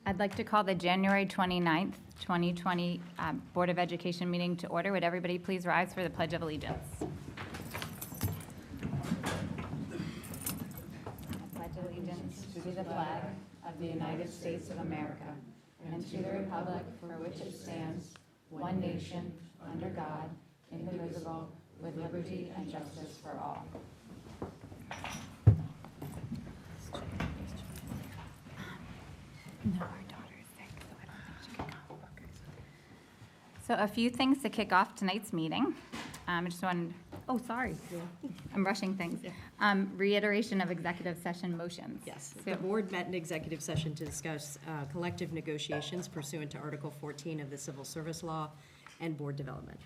I'd like to call the January 29th, 2020 Board of Education meeting to order. Would everybody please rise for the Pledge of Allegiance? I pledge allegiance to the flag of the United States of America and to the republic for which it stands, one nation, under God, indivisible, with liberty and justice for all. No, our daughter is sick, so I don't think she can come. So a few things to kick off tonight's meeting. I just wanted, sorry, I'm rushing things. Reiteration of executive session motions. Yes, So- the board met in executive session to discuss collective negotiations pursuant to Article 14 of the Civil Service Law and board development.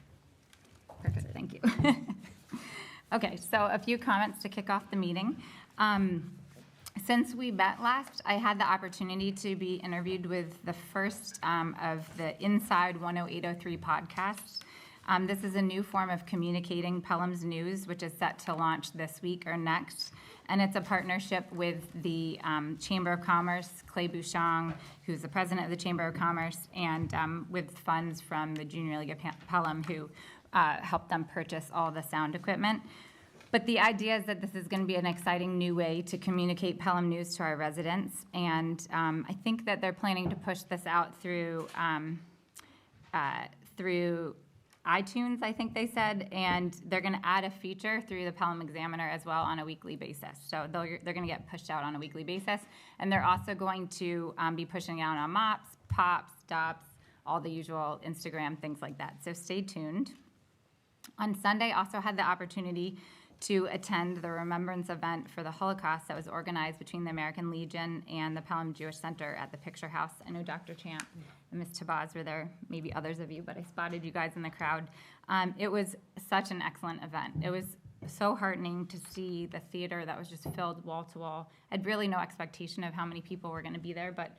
Perfect, thank you. Okay, so a few comments to kick off the meeting. Since we met last, I had the opportunity to be interviewed with the first of the Inside 10803 podcasts. This is a new form of communicating Pelham's news, which is set to launch this week or next. And it's a partnership with the Chamber of Commerce, Clay Bouchon, who's the president of the Chamber of Commerce, and with funds from the Junior League of Pelham, who helped them purchase all the sound equipment. But the idea is that this is going to be an exciting new way to communicate Pelham news to our residents. And I think that they're planning to push this out through iTunes, I think they said, and they're going to add a feature through the Pelham Examiner as well on a weekly basis. So they're going to get pushed out on a weekly basis. And they're also going to be pushing out on MOPS, POPs, DOPS, all the usual Instagram, things like that. So stay tuned. On Sunday, I also had the opportunity to attend the remembrance event for the Holocaust that was organized between the American Legion and the Pelham Jewish Center at the Picture House. I know Dr. Champ and Ms. Tabaz were there, maybe others of you, but I spotted you guys in the crowd. It was such an excellent event. It was so heartening to see the theater that was just filled wall to wall. I had really no expectation of how many people were going to be there, but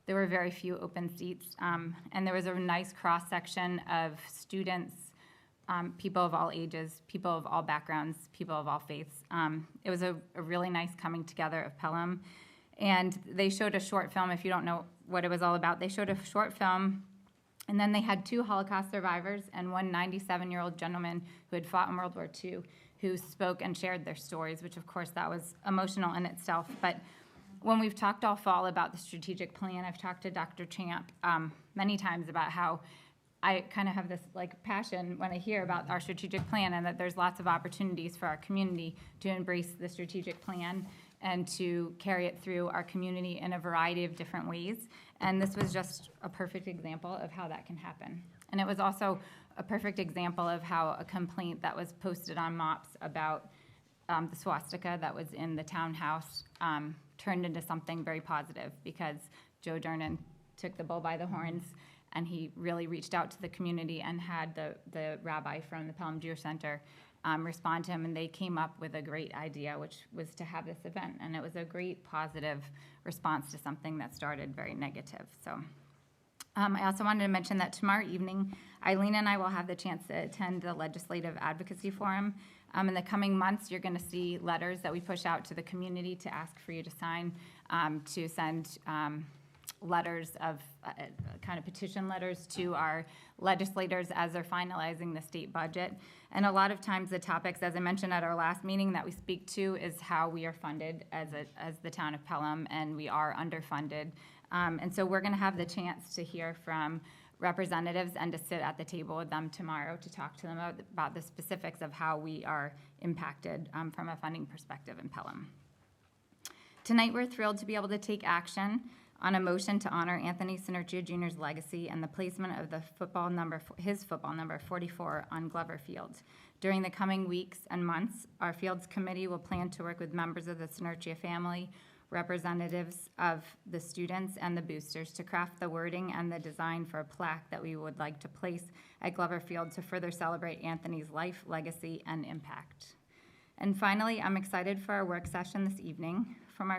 there were very few open seats. And there was a nice cross-section of students, people of all ages, people of all backgrounds, people of all faiths. It was a really nice coming together of Pelham. And they showed a short film, if you don't know what it was all about. They showed a short film, and then they had two Holocaust survivors and one 97-year-old gentleman who had fought in World War II who spoke and shared their stories, which, of course, that was emotional in itself. But when we've talked all fall about the strategic plan, I've talked to Dr. Champ many times about how I kind of have this passion when I hear about our strategic plan and that there's lots of opportunities for our community to embrace the strategic plan and to carry it through our community in a variety of different ways. And this was just a perfect example of how that can happen. And it was also a perfect example of how a complaint that was posted on MOPS about the swastika that was in the townhouse turned into something very positive, because Joe Durnan took the bull by the horns and he really reached out to the community and had the rabbi from the Pelham Jewish Center respond to him, and they came up with a great idea, which was to have this event. And it was a great positive response to something that started very negative. So I also wanted to mention that tomorrow evening, Eileen and I will have the chance to attend the Legislative Advocacy Forum. In the coming months, you're going to see letters that we push out to the community to ask for you to sign, to send letters of kind of petition letters to our legislators as they're finalizing the state budget. And a lot of times the topics, as I mentioned at our last meeting, that we speak to is how we are funded as the town of Pelham, and we are underfunded. And so we're going to have the chance to hear from representatives and to sit at the table with them tomorrow to talk to them about the specifics of how we are impacted from a funding perspective in Pelham. Tonight we're thrilled to be able to take action on a motion to honor Anthony Sinertia Jr.'s legacy and the placement of his football number 44 on Glover Field. During the coming weeks and months, our Fields Committee will plan to work with members of the Sinertia family, representatives of the students and the boosters to craft the wording and the design for a plaque that we would like to place at Glover Field to further celebrate Anthony's life, legacy, and impact. And finally, I'm excited for our work session this evening. From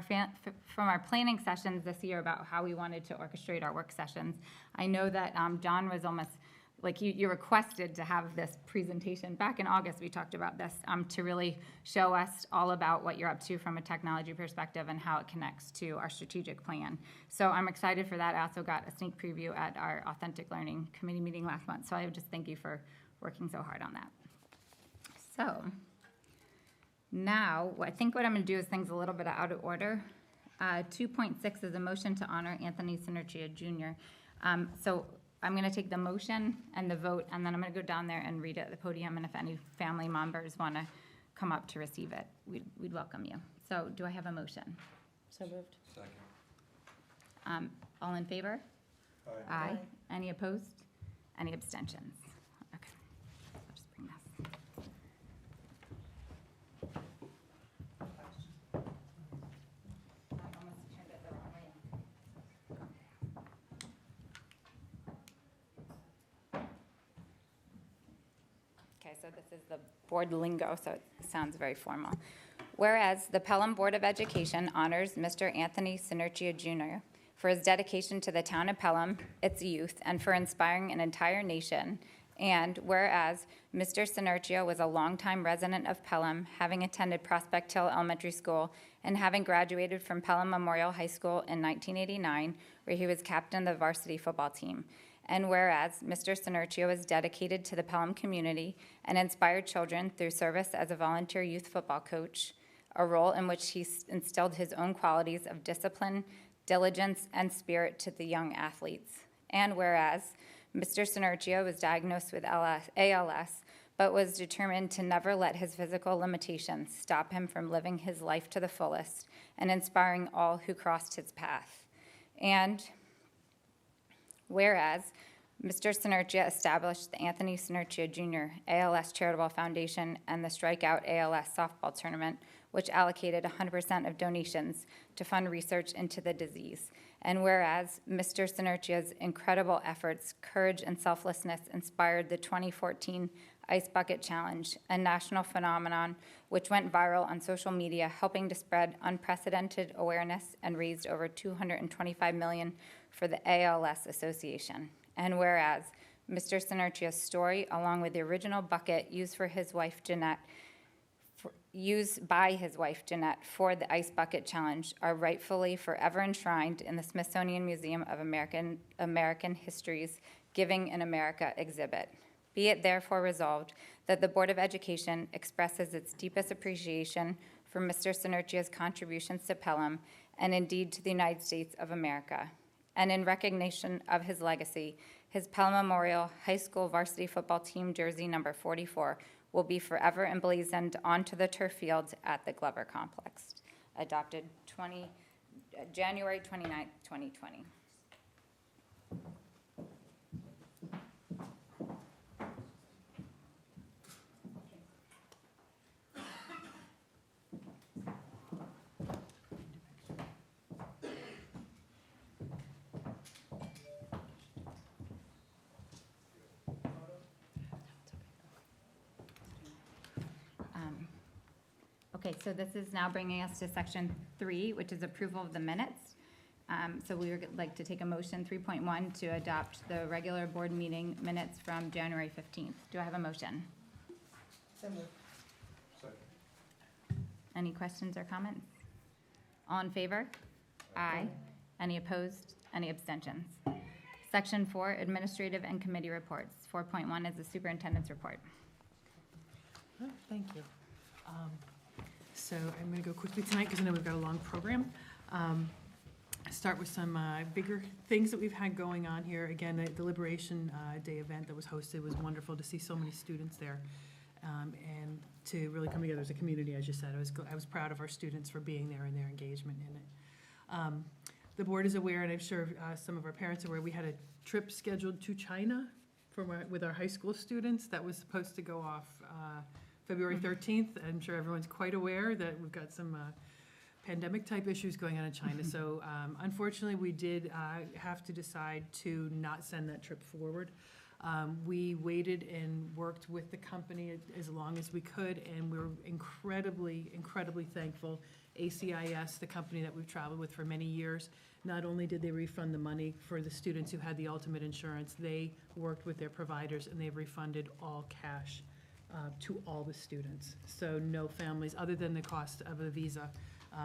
our planning sessions this year about how we wanted to orchestrate our work sessions, I know that John was almost like you requested to have this presentation. Back in August, we talked about this, to really show us all about what you're up to from a technology perspective and how it connects to our strategic plan. So I'm excited for that. I also got a sneak preview at our Authentic Learning Committee meeting last month. So I would just thank you for working so hard on that. So now, I think what I'm going to do is things a little bit out of order. 2.6 is a motion to honor Anthony Sinergia Jr. So I'm going to take the motion and the vote, and then I'm going to go down there and read it at the podium, and if any family members want to come up to receive it, we'd welcome you. So do I have a motion? So moved. Second. All in favor? Aye. Aye. Any opposed? Any abstentions? Okay. I'll just bring this. I almost turned it the wrong way. Okay, so this is the board lingo, so it sounds very formal. Whereas the Pelham Board of Education honors Mr. Anthony Sinergia Jr. for his dedication to the town of Pelham, its youth, and for inspiring an entire nation. And whereas Mr. Sinergia was a longtime resident of Pelham, having attended Prospect Hill Elementary School and having graduated from Pelham Memorial High School in 1989, where he was captain of the varsity football team. And whereas Mr. Sinergia was dedicated to the Pelham community and inspired children through service as a volunteer youth football coach, a role in which he instilled his own qualities of discipline, diligence, and spirit to the young athletes. And whereas Mr. Sinergia was diagnosed with ALS, but was determined to never let his physical limitations stop him from living his life to the fullest and inspiring all who crossed his path. And whereas Mr. Sinergia established the Anthony Sinergia Jr. ALS Charitable Foundation and the Strikeout ALS Softball Tournament, which allocated 100% of donations to fund research into the disease. And whereas Mr. Sinergia's incredible efforts, courage, and selflessness inspired the 2014 Ice Bucket Challenge, a national phenomenon which went viral on social media, helping to spread unprecedented awareness and raised over $225 million for the ALS Association. And whereas Mr. Sinergia's story, along with the original bucket used by his wife Jeanette for the Ice Bucket Challenge, are rightfully forever enshrined in the Smithsonian Museum of American History's Giving in America exhibit. Be it therefore resolved that the Board of Education expresses its deepest appreciation for Mr. Sinergia's contributions to Pelham and indeed to the United States of America. And in recognition of his legacy, his Pelham Memorial High School varsity football team jersey number 44 will be forever emblazoned onto the turf fields at the Glover Complex. Adopted January 29th, 2020. Okay, so this is now bringing us to section 3, which is approval of the minutes. So we would like to take a motion, 3.1, to adopt the regular board meeting minutes from January 15th. Do I have a motion? So moved. Second. Any questions or comments? All in favor? Aye. Any opposed? Any abstentions? Section 4, administrative and committee reports. 4.1 is the superintendent's report. Oh, thank you. So I'm going to go quickly tonight because I know we've got a long program. Start with some bigger things that we've had going on here. Again, the Liberation Day event that was hosted was wonderful to see so many students there and to really come together as a community, as you said. I was proud of our students for being there and their engagement in it. The board is aware, and I'm sure some of our parents are aware, we had a trip scheduled to China with our high school students that was supposed to go off February 13th. I'm sure everyone's quite aware that we've got some pandemic-type issues going on in China. So unfortunately, we did have to decide to not send that trip forward. We waited and worked with the company as long as we could, and we're incredibly, incredibly thankful ACIS, the company that we've traveled with for many years, not only did they refund the money for the students who had the ultimate insurance, they worked with their providers and they've refunded all cash to all the students. So no families, other than the cost of a visa,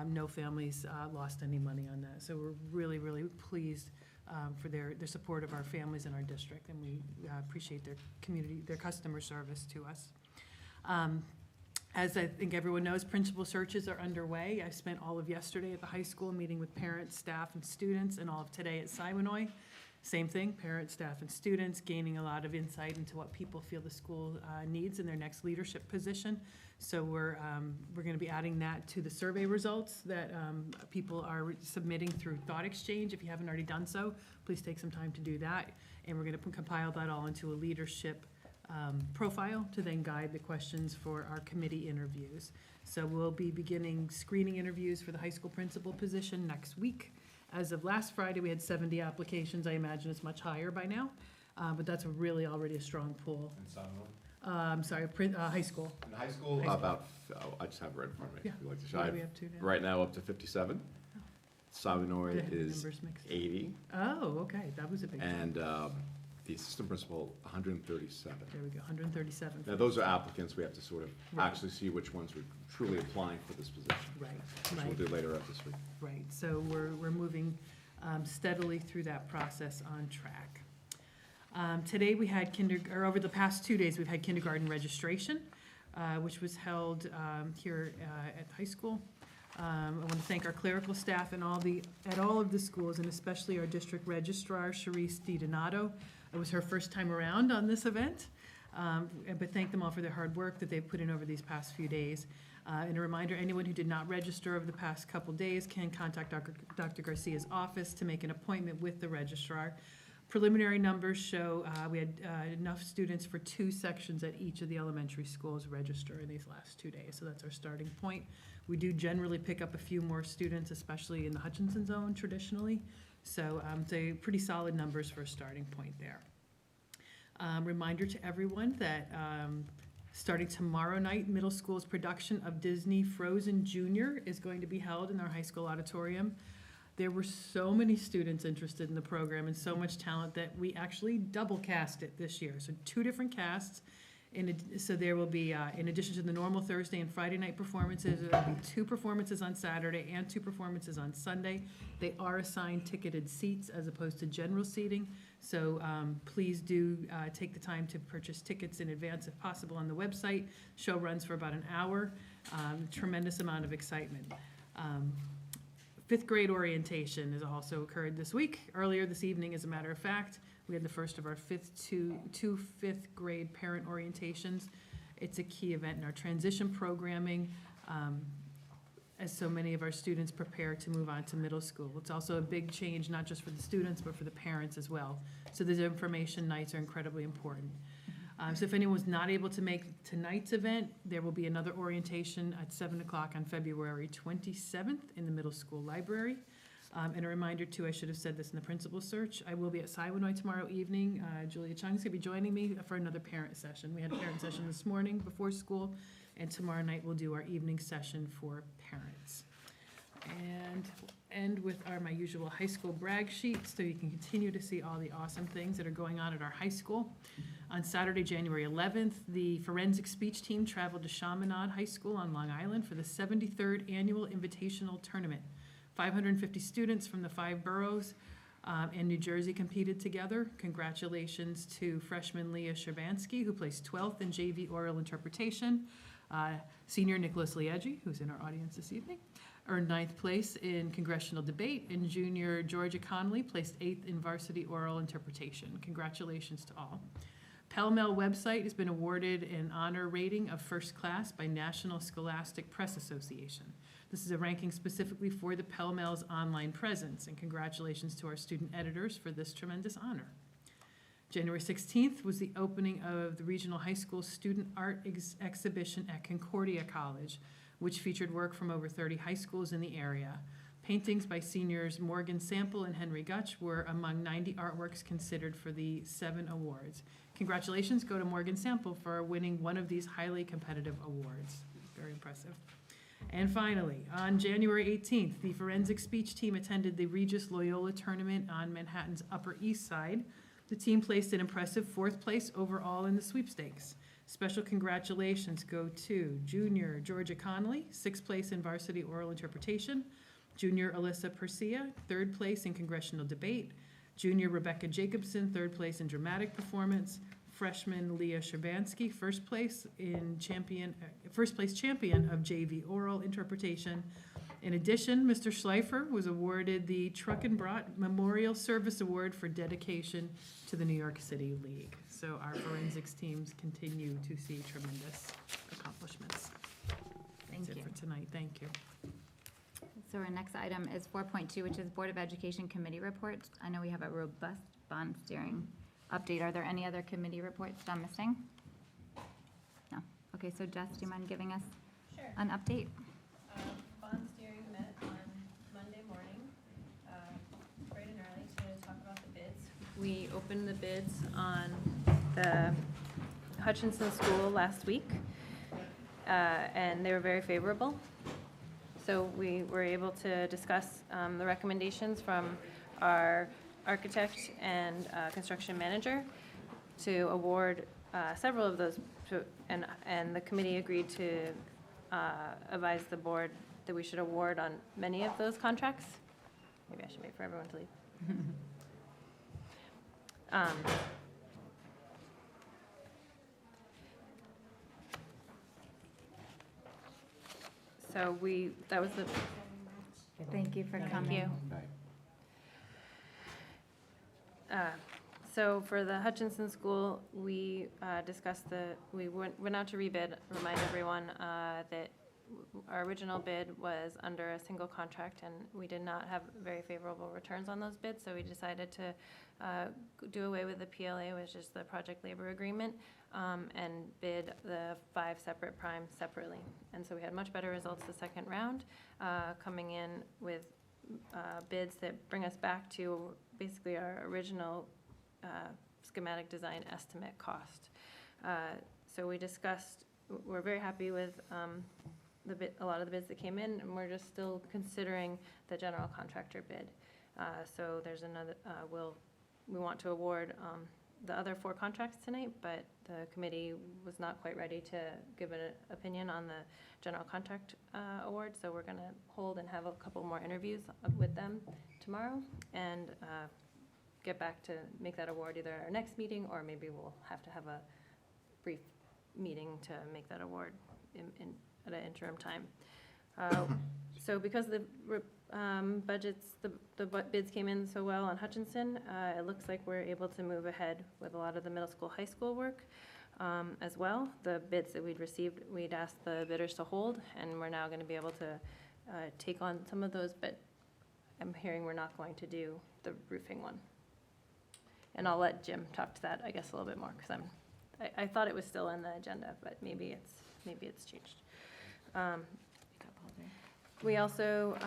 no families lost any money on that. So we're really, really pleased for their support of our families in our district, and we appreciate their community, their customer service to us. As I think everyone knows, principal searches are underway. I spent all of yesterday at the high school meeting with parents, staff, and students, and all of today at Siwanoy. Same thing, parents, staff, and students, gaining a lot of insight into what people feel the school needs in their next leadership position. So we're going to be adding that to the survey results that people are submitting through Thought Exchange. If you haven't already done so, please take some time to do that. And we're going to compile that all into a leadership profile to then guide the questions for our committee interviews. So we'll be beginning screening interviews for the high school principal position next week. As of last Friday, we had 70 applications. I imagine it's much higher by now, but that's really already a strong pool. And Sunderland? Sorry, high school. In high school, High school. about, I just have it right in front of me. Yeah. If you'd like to What do show. we have to now? Right now, up to 57. Savinoy Did I have the is numbers mixed? 80, Oh, okay, that was a big jump. and the assistant principal, 137. There we go, 137. Now, those are applicants. We have to sort of Right. actually see which ones are truly applying for this position, Right, which we'll right, do later up this week. right. So we're moving steadily through that process on track. Today, we had over the past 2 days, we've had kindergarten registration, which was held here at the high school. I want to thank our clerical staff and at all of the schools, and especially our district registrar, Sharice DiDonato. It was her first time around on this event, but thank them all for their hard work that they've put in over these past few days. And a reminder, anyone who did not register over the past couple days can contact Dr. Garcia's office to make an appointment with the registrar. Preliminary numbers show we had enough students for 2 sections at each of the elementary schools register in these last 2 days, so that's our starting point. We do generally pick up a few more students, especially in the Hutchinson zone traditionally, so they pretty solid numbers for a starting point there. Reminder to everyone that starting tomorrow night, middle school's production of Disney Frozen Junior is going to be held in our high school auditorium. There were so many students interested in the program and so much talent that we actually double cast it this year. So 2 different casts. So there will be, in addition to the normal Thursday and Friday night performances, there will be 2 performances on Saturday and 2 performances on Sunday. They are assigned ticketed seats as opposed to general seating. So please do take the time to purchase tickets in advance if possible on the website. Show runs for about an hour. Tremendous amount of excitement. 5th grade orientation has also occurred this week. Earlier this evening, as a matter of fact, we had the first of our two fifth grade parent orientations. It's a key event in our transition programming as so many of our students prepare to move on to middle school. It's also a big change, not just for the students, but for the parents as well. So these information nights are incredibly important. So if anyone's not able to make tonight's event, there will be another orientation at 7 o'clock on February 27th in the middle school library. And a reminder too, I should have said this in the principal search, I will be at Siwanoy tomorrow evening. Julia Chung's gonna be joining me for another parent session. We had a parent session this morning before school, and tomorrow night we'll do our evening session for parents. And end with my usual high school brag sheet, so you can continue to see all the awesome things that are going on at our high school. On Saturday, January 11th, the forensic speech team traveled to Chaminade High School on Long Island for the 73rd Annual Invitational Tournament. 550 students from the 5 boroughs and New Jersey competed together. Congratulations to freshman Leah Sherbansky, who placed 12th in JV oral interpretation. Senior Nicholas Lieggi, who's in our audience this evening, earned 9th place in congressional debate, and junior Georgia Connolly placed 8th in varsity oral interpretation. Congratulations to all. Pell Mell website has been awarded an honor rating of first class by National Scholastic Press Association. This is a ranking specifically for the Pell Mell's online presence, and congratulations to our student editors for this tremendous honor. January 16th was the opening of the Regional High School Student Art Exhibition at Concordia College, which featured work from over 30 high schools in the area. Paintings by seniors Morgan Sample and Henry Gutch were among 90 artworks considered for the 7 awards. Congratulations go to Morgan Sample for winning one of these highly competitive awards. Very impressive. And finally, on January 18th, the forensic speech team attended the Regis Loyola Tournament on Manhattan's Upper East Side. The team placed an impressive 4th place overall in the sweepstakes. Special congratulations go to junior Georgia Connolly, 6th place in varsity oral interpretation, junior Alyssa Persia, 3rd place in congressional debate, junior Rebecca Jacobson, 3rd place in dramatic performance, freshman Leah Sherbansky, first place champion of JV oral interpretation. In addition, Mr. Schleifer was awarded the Truck and Brought Memorial Service Award for dedication to the New York City League. So our forensics teams continue to see tremendous accomplishments. Thank That's you. it for tonight. Thank you. So our next item is 4.2, which is Board of Education Committee Reports. I know we have a robust bond steering update. Are there any other committee reports I'm missing? No. Okay, so Jess, do you mind giving us Sure. an update? Bond steering met on Monday morning, bright and early to talk about the bids. We opened the bids on the Hutchinson School last week, and they were very favorable. So we were able to discuss the recommendations from our architect and construction manager to award several of those, and the committee agreed to advise the board that we should award on many of those contracts. Maybe I should wait for everyone to leave. So that was the, Thank you for thank coming. you. So for the Hutchinson School, we discussed we went out to rebid, remind everyone that our original bid was under a single contract, and we did not have very favorable returns on those bids, so we decided to do away with the PLA, which is the project labor agreement, and bid the 5 separate primes separately. And so we had much better results the second round, coming in with bids that bring us back to basically our original schematic design estimate cost. So we discussed, we're very happy with a lot of the bids that came in, and we're just still considering the general contractor bid. So there's another, we want to award the other 4 contracts tonight, but the committee was not quite ready to give an opinion on the general contract award, so we're gonna hold and have a couple more interviews with them tomorrow, and get back to make that award either at our next meeting, or maybe we'll have to have a brief meeting to make that award at an interim time. So because the budgets, the bids came in so well on Hutchinson, it looks like we're able to move ahead with a lot of the middle school, high school work as well. The bids that we'd received, we'd asked the bidders to hold, and we're now gonna be able to take on some of those, but I'm hearing we're not going to do the roofing one. And I'll let Jim talk to that, I guess, a little bit more, because I thought it was still in the agenda, but maybe it's changed. We also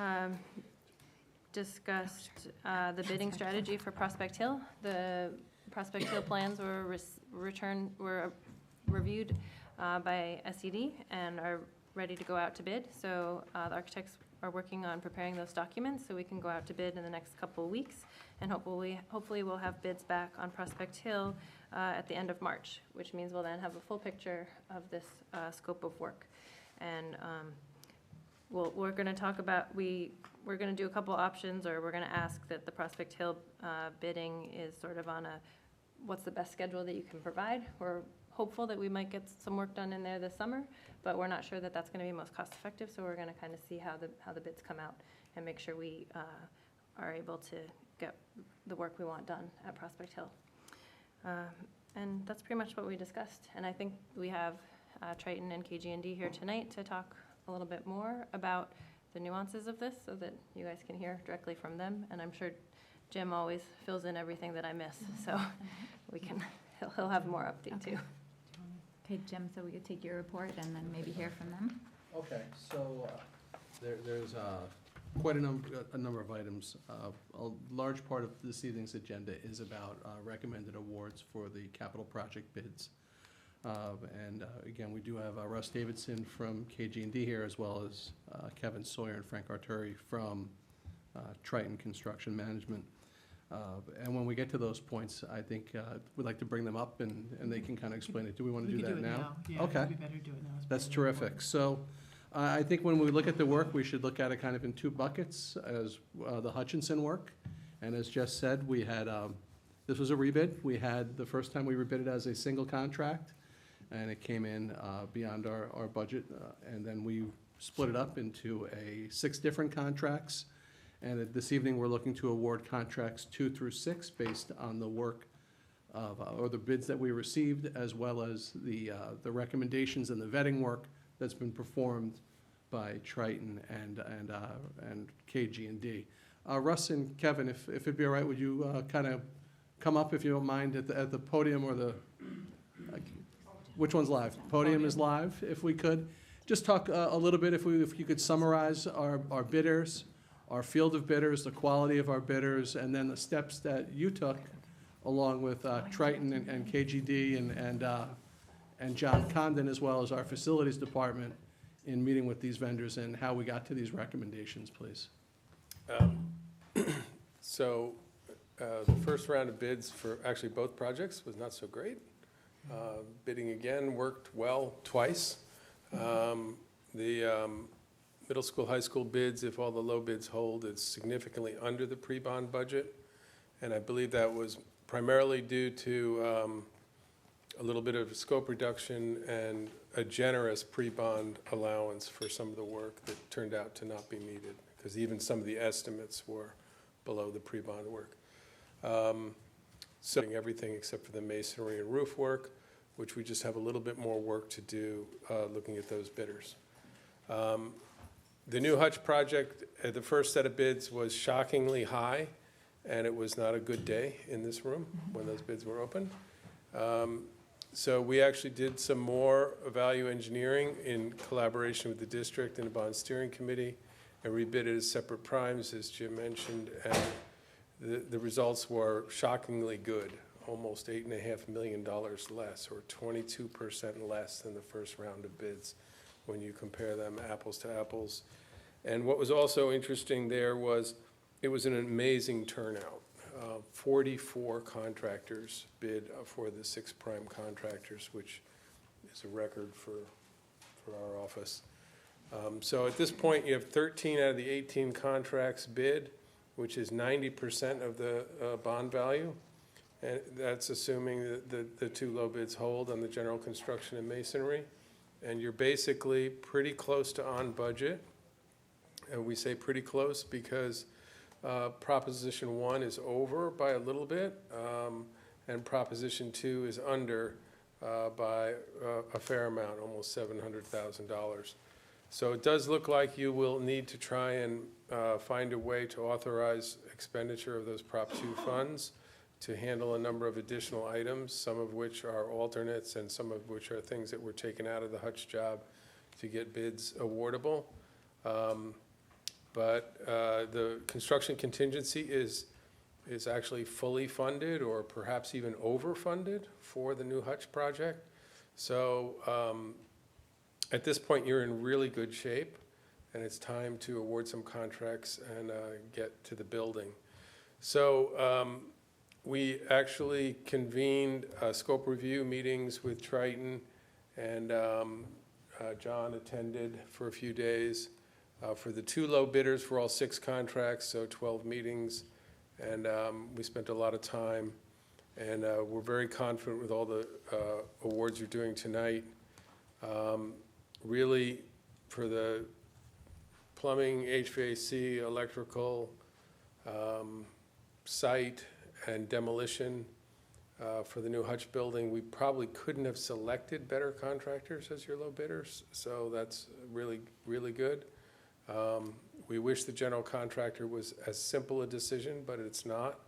discussed the bidding strategy for Prospect Hill. The Prospect Hill plans were reviewed by SED and are ready to go out to bid. So the architects are working on preparing those documents so we can go out to bid in the next couple of weeks. And hopefully we'll have bids back on Prospect Hill at the end of March, which means we'll then have a full picture of this scope of work. And we're going to talk about, we're going to do a couple options, or we're going to ask that the Prospect Hill bidding is sort of on what's the best schedule that you can provide. We're hopeful that we might get some work done in there this summer, but we're not sure that that's going to be most cost effective, so we're going to kind of see how the bids come out and make sure we are able to get the work we want done at Prospect Hill. And that's pretty much what we discussed. And I think we have Triton and KG&D here tonight to talk a little bit more about the nuances of this so that you guys can hear directly from them. And I'm sure Jim always fills in everything that I miss, so he'll have more update too. Okay, Jim, so we could take your report and then maybe hear from them. Okay, so there's quite a number of items. A large part of this evening's agenda is about recommended awards for the capital project bids. Again, we do have Russ Davidson from KG&D here, as well as Kevin Sawyer and Frank Arturi from Triton Construction Management. And when we get to those points, I think we'd like to bring them up and they can kind of explain it. Do we want to We do could that now? Yeah, Okay. it'd be better to do it now. It's That's probably more terrific. So I think when we look at the work, we should look at it kind of in two buckets, as the Hutchinson work. And as Jess said, we had, this was a rebid. We had, the first time we rebid it as a single contract, and it came in beyond our budget. And then we split it up into 6 different contracts. And this evening, we're looking to award contracts 2 through 6 based on the work of, or the bids that we received, as well as the recommendations and the vetting work that's been performed by Triton and KG&D. Russ and Kevin, if it'd be all right, would you kind of come up, if you don't mind, at the podium or the, which one's live? Podium is live, if we could. Just talk a little bit, if you could summarize our bidders, our field of bidders, the quality of our bidders, and then the steps that you took along with Triton and KGD and John Condon, as well as our facilities department, in meeting with these vendors and how we got to these recommendations, please. So the first round of bids for actually both projects was not so great. Bidding again worked well twice. The middle school, high school bids, if all the low bids hold, it's significantly under the pre-bond budget. And I believe that was primarily due to a little bit of scope reduction and a generous pre-bond allowance for some of the work that turned out to not be needed, because even some of the estimates were below the pre-bond work. So everything except for the masonry and roof work, which we just have a little bit more work to do looking at those bidders. The new Hutch project, the first set of bids was shockingly high, and it was not a good day in this room when those bids were open. So we actually did some more value engineering in collaboration with the district and the bond steering committee, and rebid it as separate primes, as Jim mentioned, and the results were shockingly good, almost $8.5 million less, or 22% less than the first round of bids when you compare them apples to apples. And what was also interesting there was it was an amazing turnout. 44 contractors bid for the 6 prime contractors, which is a record for our office. So at this point, you have 13 out of the 18 contracts bid, which is 90% of the bond value. And that's assuming that the 2 low bids hold on the general construction and masonry. And you're basically pretty close to on budget. And we say pretty close because Proposition 1 is over by a little bit, and Proposition 2 is under by a fair amount, almost $700,000. So it does look like you will need to try and find a way to authorize expenditure of those Prop 2 funds to handle a number of additional items, some of which are alternates and some of which are things that were taken out of the Hutch job to get bids awardable. But the construction contingency is actually fully funded or perhaps even overfunded for the new Hutch project. So at this point, you're in really good shape, and it's time to award some contracts and get to the building. So we actually convened scope review meetings with Triton, and John attended for a few days. For the 2 low bidders for all 6 contracts, so 12 meetings, and we spent a lot of time, and we're very confident with all the awards you're doing tonight. Really, for the plumbing, HVAC, electrical, site, and demolition for the new Hutch building, we probably couldn't have selected better contractors as your low bidders, so that's really, really good. We wish the general contractor was as simple a decision, but it's not.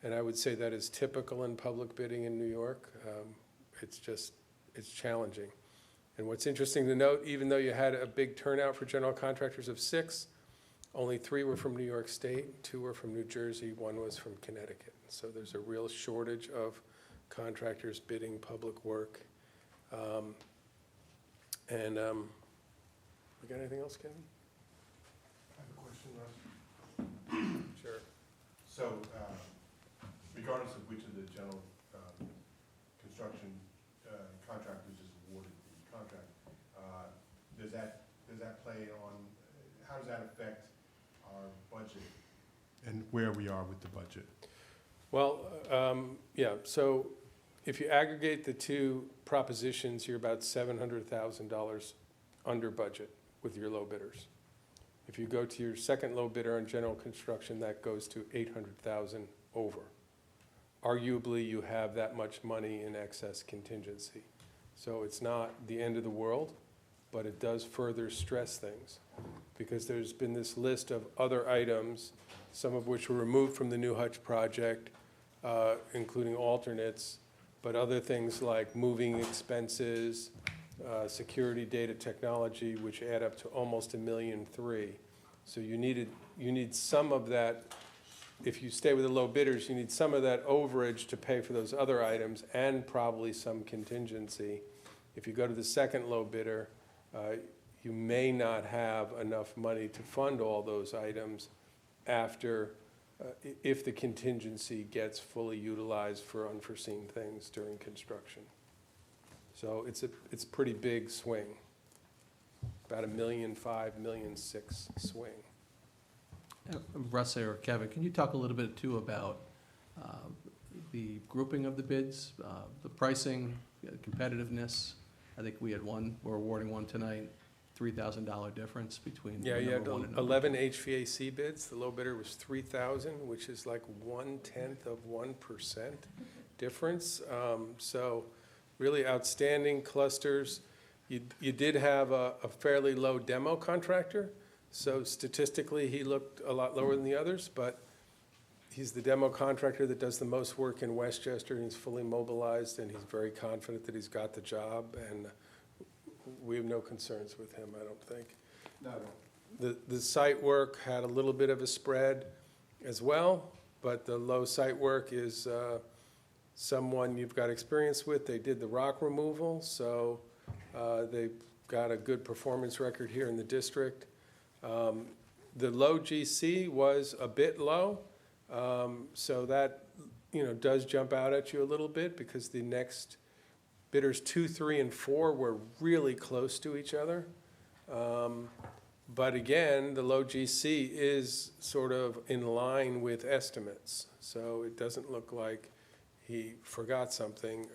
And I would say that is typical in public bidding in New York. It's challenging. And what's interesting to note, even though you had a big turnout for general contractors of 6, only 3 were from New York State, 2 were from New Jersey, 1 was from Connecticut. So there's a real shortage of contractors bidding public work. We got anything else, Kevin? I have a question, Russ. Sure. So, regardless of which of the general construction contractors is awarded the contract, does that play on, how does that affect our budget and where we are with the budget? Well, yeah, so if you aggregate the two propositions, you're about $700,000 under budget with your low bidders. If you go to your second low bidder on general construction, that goes to 800,000 over. Arguably, you have that much money in excess contingency. So it's not the end of the world, but it does further stress things, because there's been this list of other items, some of which were removed from the new Hutch project, including alternates, but other things like moving expenses, security, data technology, which add up to almost $1.3 million. So you need some of that. If you stay with the low bidders, you need some of that overage to pay for those other items and probably some contingency. If you go to the second low bidder, you may not have enough money to fund all those items after, if the contingency gets fully utilized for unforeseen things during construction. So it's a pretty big swing, about $1.5 million, $1.6 million swing. Russ or Kevin, can you talk a little bit too about the grouping of the bids, the pricing, competitiveness? I think we had one, we're awarding one tonight, $3,000 difference between Yeah, you had number one and number 11 HVAC bids. The low bidder was 3,000, which is like 0.1% difference. So really outstanding clusters. You did have a fairly low demo contractor, so statistically he looked a lot lower than the others, but he's the demo contractor that does the most work in Westchester, and he's fully mobilized, and he's very confident that he's got the job, and we have no concerns with him, I don't think. No. The site work had a little bit of a spread as well, but the low site work is someone you've got experience with. They did the rock removal, so they've got a good performance record here in the district. The low GC was a bit low, so that does jump out at you a little bit, because the next bidders 2, 3, and 4 were really close to each other. But again, the low GC is sort of in line with estimates, so it doesn't look like he forgot something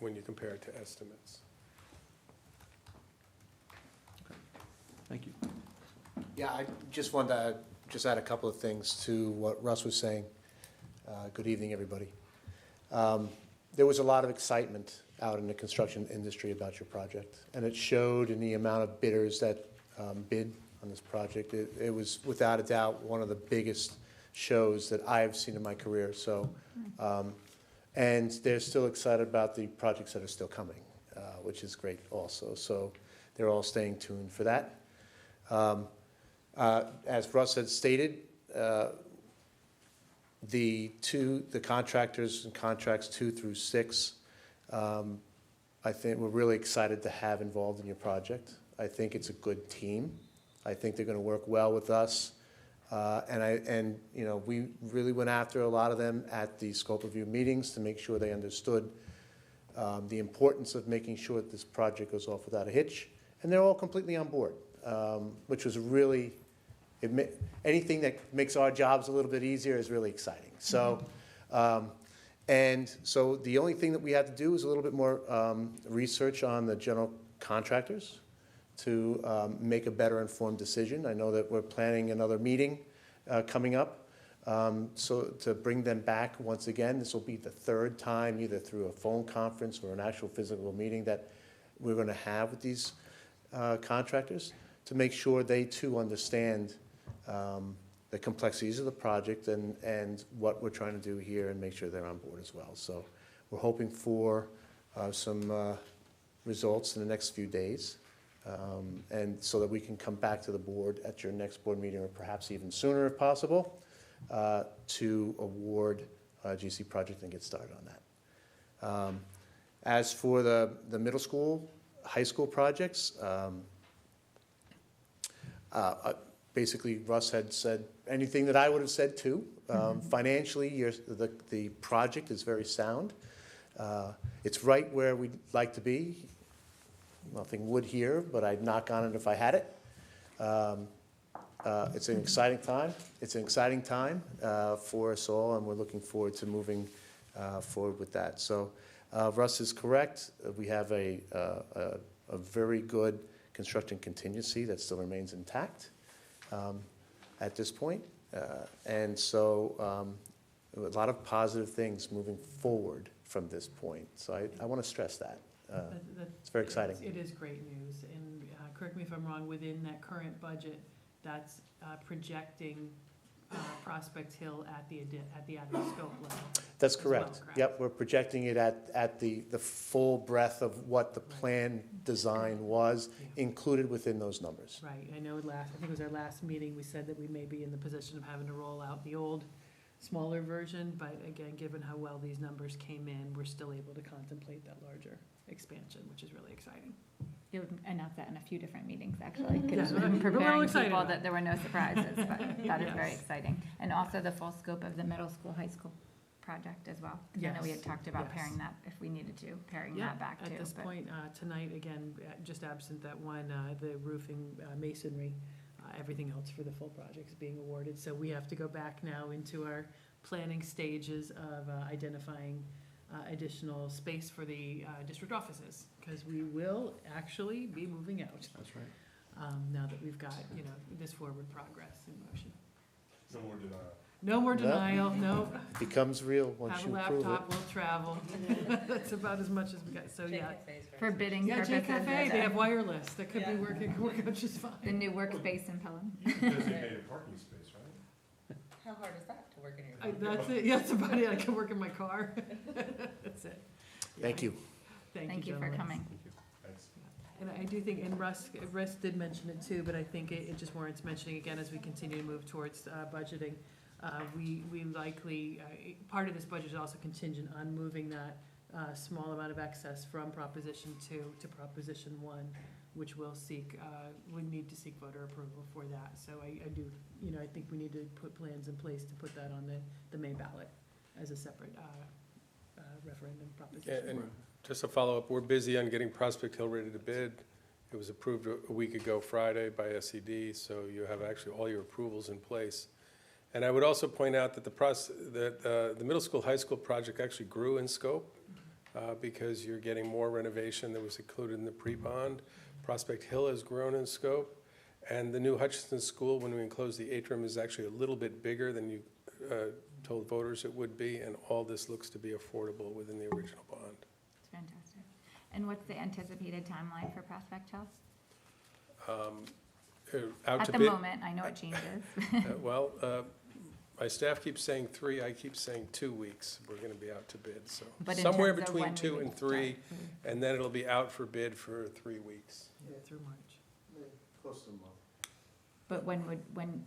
when you compare it to estimates. Thank you. Yeah, I just wanted to just add a couple of things to what Russ was saying. Good evening, everybody. There was a lot of excitement out in the construction industry about your project, and it showed in the amount of bidders that bid on this project. It was without a doubt one of the biggest shows that I've seen in my career. So, and they're still excited about the projects that are still coming, which is great also. So they're all staying tuned for that. As Russ had stated, the contractors in contracts 2 through 6, I think we're really excited to have involved in your project. I think it's a good team. I think they're going to work well with us. And we really went after a lot of them at the scope review meetings to make sure they understood the importance of making sure that this project goes off without a hitch. And they're all completely on board, which was really, anything that makes our jobs a little bit easier is really exciting. So, and so the only thing that we had to do is a little bit more research on the general contractors to make a better informed decision. I know that we're planning another meeting coming up, so to bring them back once again. This will be the 3rd time, either through a phone conference or an actual physical meeting, that we're going to have with these contractors, to make sure they too understand the complexities of the project and what we're trying to do here, and make sure they're on board as well. So we're hoping for some results in the next few days, and so that we can come back to the board at your next board meeting, or perhaps even sooner if possible, to award a GC project and get started on that. As for the middle school, high school projects, basically Russ had said anything that I would have said too. Financially, the project is very sound. It's right where we'd like to be. Nothing wood here, but I'd knock on it if I had it. It's an exciting time. It's an exciting time for us all, and we're looking forward to moving forward with that. So Russ is correct. We have a very good construction contingency that still remains intact at this point. And so a lot of positive things moving forward from this point. So I want to stress that. It's very exciting. It is great news, and correct me if I'm wrong, within that current budget, that's projecting Prospect Hill at the out-of-scope level. That's as well, correct. Yep, we're projecting it at the full breadth of what the plan design was included within those numbers. Right, I know I think it was our last meeting, we said that we may be in the position of having to roll out the old, smaller version, but again, given how well these numbers came in, we're still able to contemplate that larger expansion, which is really exciting. You'll announce that in a few different meetings, actually, Yeah, because we're I'm all preparing excited people about that there were no surprises, but that is very Yes. exciting. And also the full scope of the middle school, high school project as well. 'Cause I know we had Yes, talked about yes. pairing that, if we needed to, pairing Yeah, that back too. at this but- point, tonight, again, just absent that one, the roofing masonry, everything else for the full project is being awarded. So we have to go back now into our planning stages of identifying additional space for the district offices, because we will actually be moving out That's right. now that we've got, this forward progress in motion. No more denial. No more No. denial, no. It becomes real once Have a you prove it. laptop, we'll travel. That's about as much as we got, so yeah. For bidding Yeah, purposes. JCafe, they have wireless, that could be working out just The fine. new workspace in Pelham. Designated parking space, right? How hard is that to work in your? That's it, yeah, that's about it, I can work in my car. That's it. Thank you. Thank you for gentlemen. coming. Thanks. And I do think, and Russ did mention it too, but I think it just warrants mentioning again as we continue to move towards budgeting. We likely, part of this budget is also contingent on moving that small amount of excess from Proposition 2 to Proposition 1, which will seek, we need to seek voter approval for that. So I do, I think we need to put plans in place to put that on the May ballot as a separate referendum Yeah, proposition. and just a follow-up, we're busy on getting Prospect Hill ready to bid. It was approved a week ago Friday by SED, so you have actually all your approvals in place. And I would also point out that the middle school, high school project actually grew in scope because you're getting more renovation that was included in the pre-bond. Prospect Hill has grown in scope, and the new Hutchinson School, when we enclose the atrium, is actually a little bit bigger than you told voters it would be, and all this looks to be affordable within the original bond. It's fantastic. And what's the anticipated timeline for Prospect Hill? Out At to the bid. moment, I know it changes. Well, my staff keeps saying 3, I keep saying 2 weeks, we're gonna be out to bid, so. But in Somewhere terms of between when we 2 would and 3, start. and then it'll be out for bid for 3 weeks. Through March. Close to a month. But when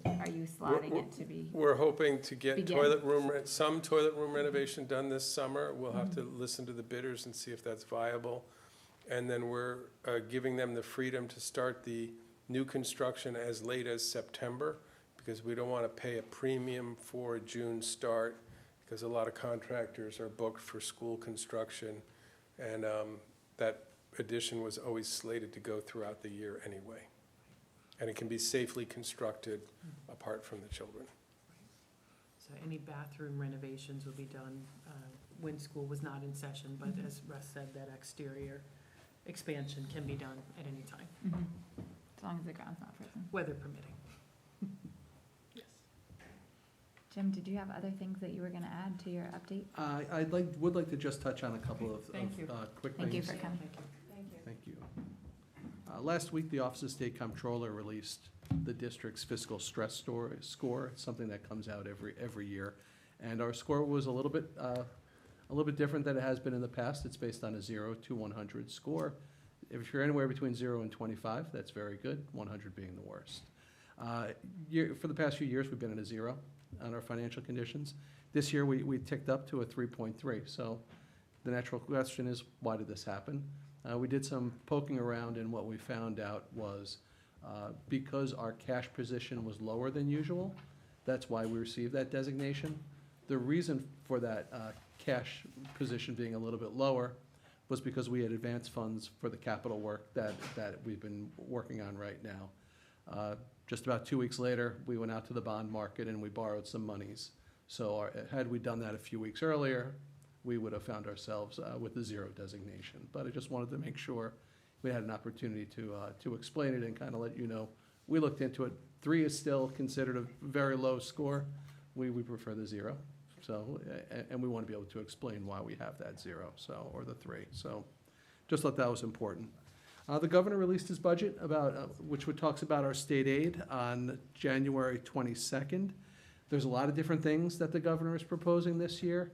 are you slotting it to be? We're hoping to get Begin. some toilet room renovation done this summer. We'll have to Mm-hmm. listen to the bidders and see if that's viable. And then we're giving them the freedom to start the new construction as late as September, because we don't want to pay a premium for a June start, because a lot of contractors are booked for school construction. And that addition was always slated to go throughout the year anyway. And it can be safely constructed apart from the children. So any bathroom renovations will be done when school was not in session, but as Russ said, that exterior expansion can be done at any time, Mhm. As long as the ground's not frozen. weather permitting. Yes. Jim, did you have other things that you were gonna add to your update? Would like to just touch on a couple of Thank you. quick things. Thank you for coming. Thank you. Thank you. Last week, the Office of State Comptroller released the district's fiscal stress score, something that comes out every year. And our score was a little bit different than it has been in the past. It's based on a 0 to 100 score. If you're anywhere between 0 and 25, that's very good, 100 being the worst. For the past few years, we've been at a 0 on our financial conditions. This year, we ticked up to a 3.3, so The natural question is, why did this happen? We did some poking around, and what we found out was because our cash position was lower than usual, that's why we received that designation. The reason for that cash position being a little bit lower was because we had advanced funds for the capital work that we've been working on right now. Just about 2 weeks later, we went out to the bond market and we borrowed some monies. So had we done that a few weeks earlier, we would have found ourselves with the 0 designation. But I just wanted to make sure we had an opportunity to explain it and kind of let you know. We looked into it. 3 is still considered a very low score. We prefer the 0. So, and we want to be able to explain why we have that 0, so, or the 3. So just thought that was important. The governor released his budget which talks about our state aid on January 22nd. There's a lot of different things that the governor is proposing this year.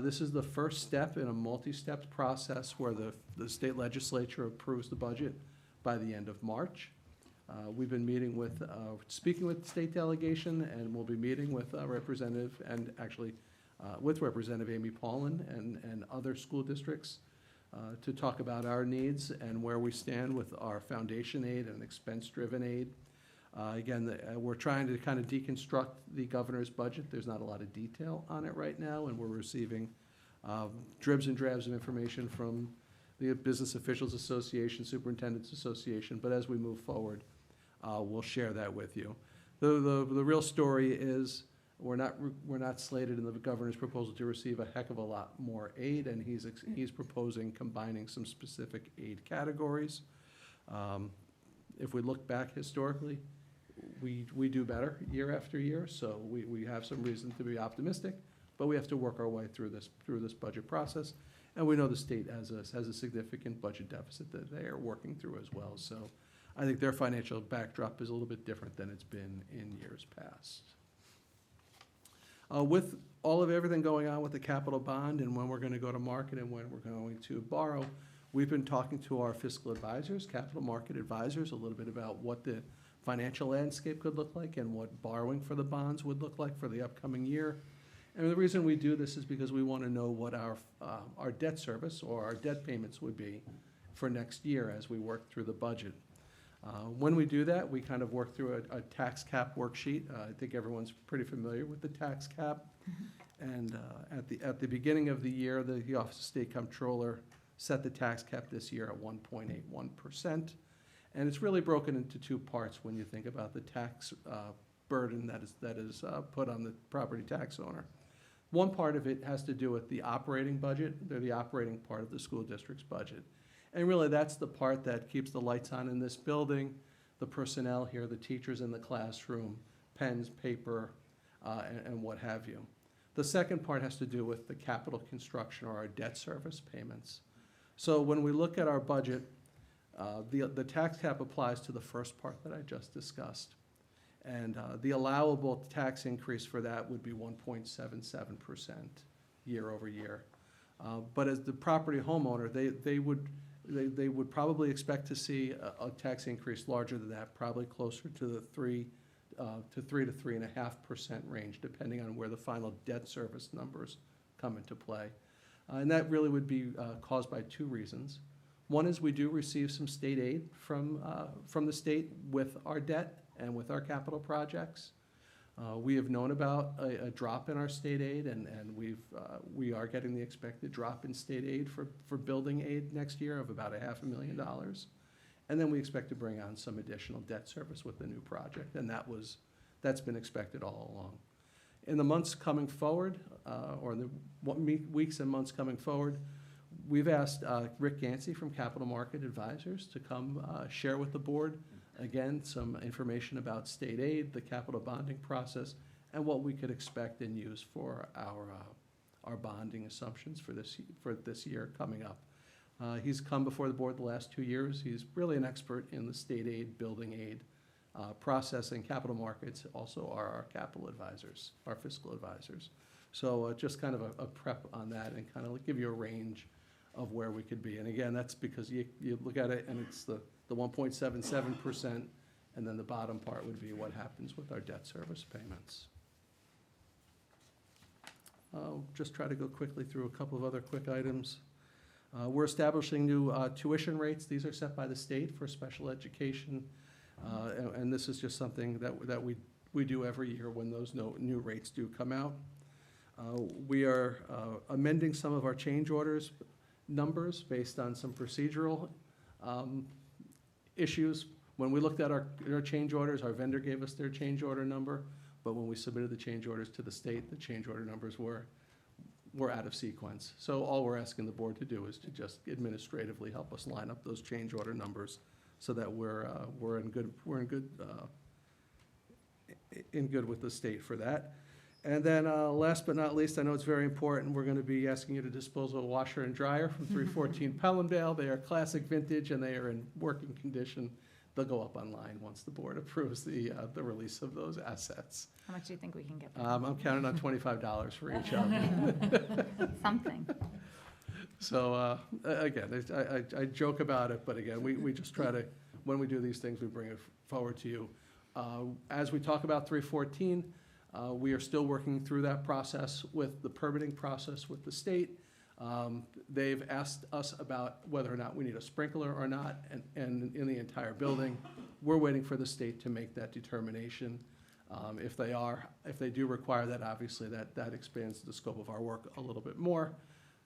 This is the first step in a multi-step process where the state legislature approves the budget by the end of March. We've been meeting with, speaking with the state delegation, and we'll be meeting with Representative, and actually with Representative Amy Paulin and other school districts to talk about our needs and where we stand with our foundation aid and expense-driven aid. Again, we're trying to kind of deconstruct the governor's budget. There's not a lot of detail on it right now, and we're receiving dribs and drabs of information from the Business Officials Association, Superintendents Association, but as we move forward, we'll share that with you. The real story is we're not slated in the governor's proposal to receive a heck of a lot more aid, and he's proposing combining some specific aid categories. If we look back historically, we do better year after year, so we have some reason to be optimistic, but we have to work our way through this budget process. And we know the state has a significant budget deficit that they are working through as well. So I think their financial backdrop is a little bit different than it's been in years past. With all of everything going on with the capital bond and when we're going to go to market and when we're going to borrow, we've been talking to our fiscal advisors, capital market advisors, a little bit about what the financial landscape could look like and what borrowing for the bonds would look like for the upcoming year. And the reason we do this is because we want to know what our debt service or our debt payments would be for next year as we work through the budget. When we do that, we kind of work through a tax cap worksheet. I think everyone's pretty familiar with the tax cap. And at the beginning of the year, the Office of State Comptroller set the tax cap this year at 1.81%. And it's really broken into 2 parts when you think about the tax burden that is put on the property tax owner. One part of it has to do with the operating budget. They're the operating part of the school district's budget. And really, that's the part that keeps the lights on in this building, the personnel here, the teachers in the classroom, pens, paper, and what have you. The second part has to do with the capital construction or our debt service payments. So when we look at our budget, the tax cap applies to the first part that I just discussed. And the allowable tax increase for that would be 1.77% year over year. But as the property homeowner, they would probably expect to see a tax increase larger than that, probably closer to the 3 to 3.5% range, depending on where the final debt service numbers come into play. And that really would be caused by 2 reasons. One is we do receive some state aid from the state with our debt and with our capital projects. We have known about a drop in our state aid, and we are getting the expected drop in state aid for building aid next year of about $500,000. And then we expect to bring on some additional debt service with the new project, and that's been expected all along. In the months coming forward, or the weeks and months coming forward, we've asked Rick Gansey from Capital Market Advisors to come share with the board, again, some information about state aid, the capital bonding process, and what we could expect and use for our bonding assumptions for this year coming up. He's come before the board the last 2 years. He's really an expert in the state aid, building aid, processing, capital markets, also are our capital advisors, our fiscal advisors. So just kind of a prep on that and kind of give you a range of where we could be. And again, that's because you look at it and it's the 1.77%, and then the bottom part would be what happens with our debt service payments. Just try to go quickly through a couple of other quick items. We're establishing new tuition rates. These are set by the state for special education. And this is just something that we do every year when those new rates do come out. We are amending some of our change orders numbers based on some procedural issues. When we looked at our change orders, our vendor gave us their change order number, but when we submitted the change orders to the state, the change order numbers were out of sequence. So all we're asking the board to do is to just administratively help us line up those change order numbers so that we're in good with the state for that. And then last but not least, I know it's very important, we're going to be asking you to dispose of a washer and dryer from 314 Pellandale. They are classic vintage and they are in working condition. They'll go up online once the board approves the release of those assets. How much do you think we can get? I'm counting on $25 for each of them. Something. So, again, I joke about it, but again, we just try to, when we do these things, we bring it forward to you. As we talk about 314, we are still working through that process with the permitting process with the state. They've asked us about whether or not we need a sprinkler or not, and in the entire building. We're waiting for the state to make that determination. If they do require that, obviously that expands the scope of our work a little bit more.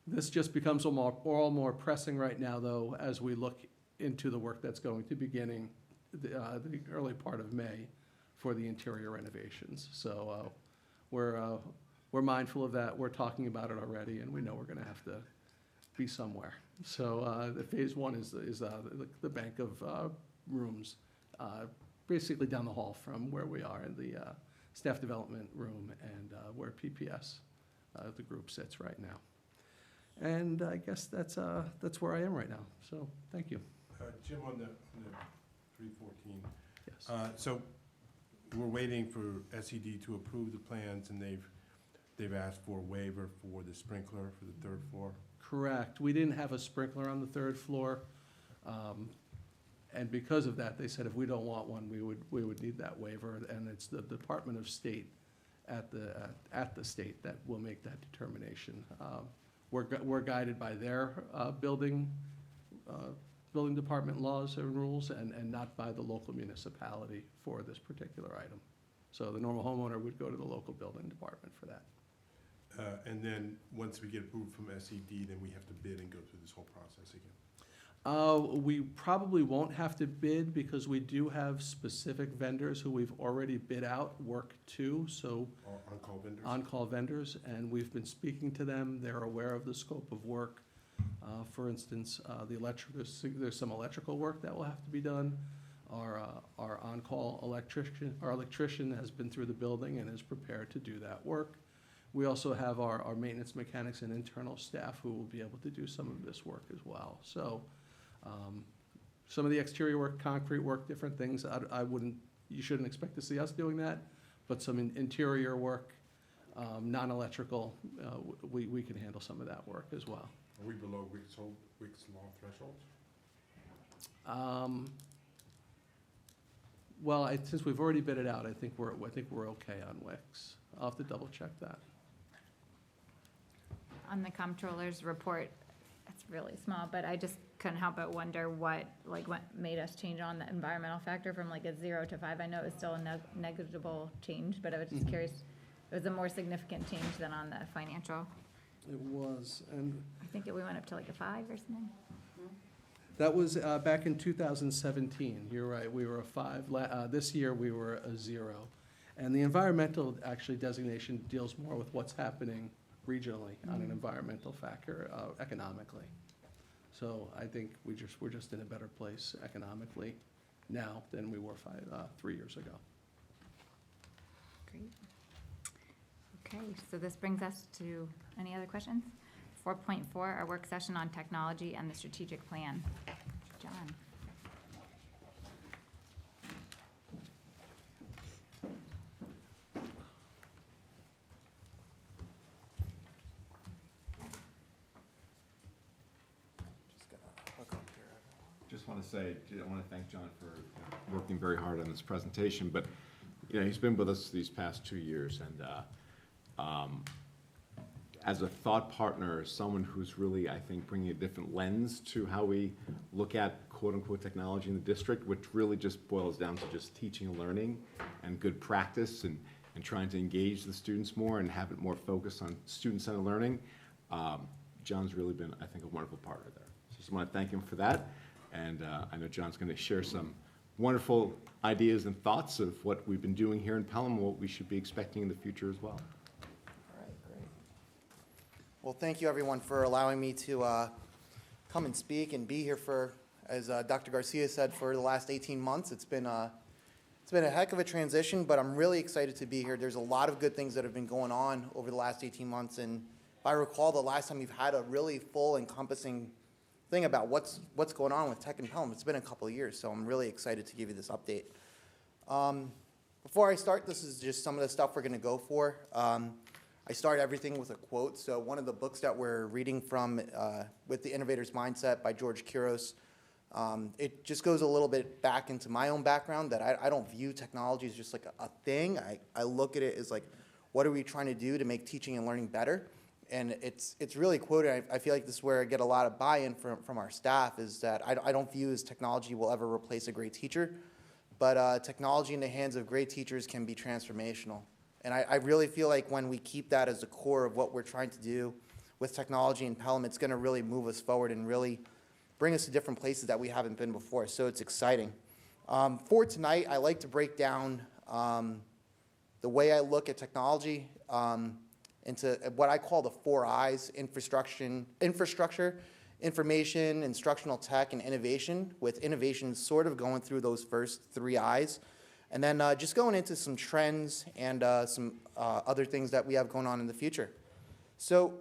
This just becomes all more pressing right now, though, as we look into the work that's going to be beginning the early part of May for the interior renovations. So we're mindful of that. We're talking about it already, and we know we're going to have to be somewhere. So the phase one is the bank of rooms, basically down the hall from where we are in the staff development room and where PPS, the group, sits right now. And I guess that's where I am right now. So thank you. Jim, on the 314. Yes. So we're waiting for SED to approve the plans, and they've asked for a waiver for the sprinkler for the third floor. Correct. We didn't have a sprinkler on the third floor. And because of that, they said if we don't want one, we would need that waiver. And it's the Department of State at the state that will make that determination. We're guided by their building department laws and rules and not by the local municipality for this particular item. So the normal homeowner would go to the local building department for that. And then, once we get approved from SED, then we have to bid and go through this whole process again. We probably won't have to bid because we do have specific vendors who we've already bid out work to, so. Or on-call vendors? On-call vendors, and we've been speaking to them. They're aware of the scope of work. For instance, there's some electrical work that will have to be done. Our on-call electrician has been through the building and is prepared to do that work. We also have our maintenance mechanics and internal staff who will be able to do some of this work as well. So some of the exterior work, concrete work, different things, you shouldn't expect to see us doing that, but some interior work, non-electrical, we can handle some of that work as well. Are we below Wick's law threshold? Well, since we've already bid it out, I think we're okay on Wix. I'll have to double check that. On the comptroller's report, it's really small, but I just couldn't help but wonder what made us change on the environmental factor from like a 0 to 5. I know it was still a negligible change, but I was just curious. It was a more significant change than on the financial. It was, and I think we went up to like a 5 or something. that was back in 2017. You're right, we were a 5. This year, we were a 0. And the environmental actually designation deals more with what's happening regionally on an environmental factor, economically. So I think we're just in a better place economically now than we were 3 years ago. Great. Okay, so this brings us to, any other questions? 4.4, our work session on technology and the strategic plan. John. Just want to say, I want to thank John for working very hard on this presentation, but, he's been with us these past 2 years, and as a thought partner, someone who's really, I think, bringing a different lens to how we look at quote-unquote technology in the district, which really just boils down to just teaching and learning and good practice and trying to engage the students more and have it more focused on student-centered learning. John's really been, I think, a wonderful partner there. So just want to thank him for that. And I know John's going to share some wonderful ideas and thoughts of what we've been doing here in Pelham and what we should be expecting in the future as well. All right, great. Well, thank you, everyone, for allowing me to come and speak and be here for, as Dr. Garcia said, for the last 18 months. It's been a heck of a transition, but I'm really excited to be here. There's a lot of good things that have been going on over the last 18 months, and if I recall, the last time you've had a really full, encompassing thing about what's going on with tech in Pelham, it's been a couple of years, so I'm really excited to give you this update. Before I start, this is just some of the stuff we're going to go for. I start everything with a quote. So one of the books that we're reading from with The Innovator's Mindset by George Couros, it just goes a little bit back into my own background, that I don't view technology as just like a thing. I look at it as like, what are we trying to do to make teaching and learning better? And it's really quoted. I feel like this is where I get a lot of buy-in from our staff, is that I don't view as technology will ever replace a great teacher, but technology in the hands of great teachers can be transformational. And I really feel like when we keep that as the core of what we're trying to do with technology in Pelham, it's going to really move us forward and really bring us to different places that we haven't been before. So it's exciting. For tonight, I like to break down the way I look at technology into what I call the 4 I's: infrastructure, information, instructional tech, and innovation, with innovation sort of going through those first 3 I's. And then just going into some trends and some other things that we have going on in the future. So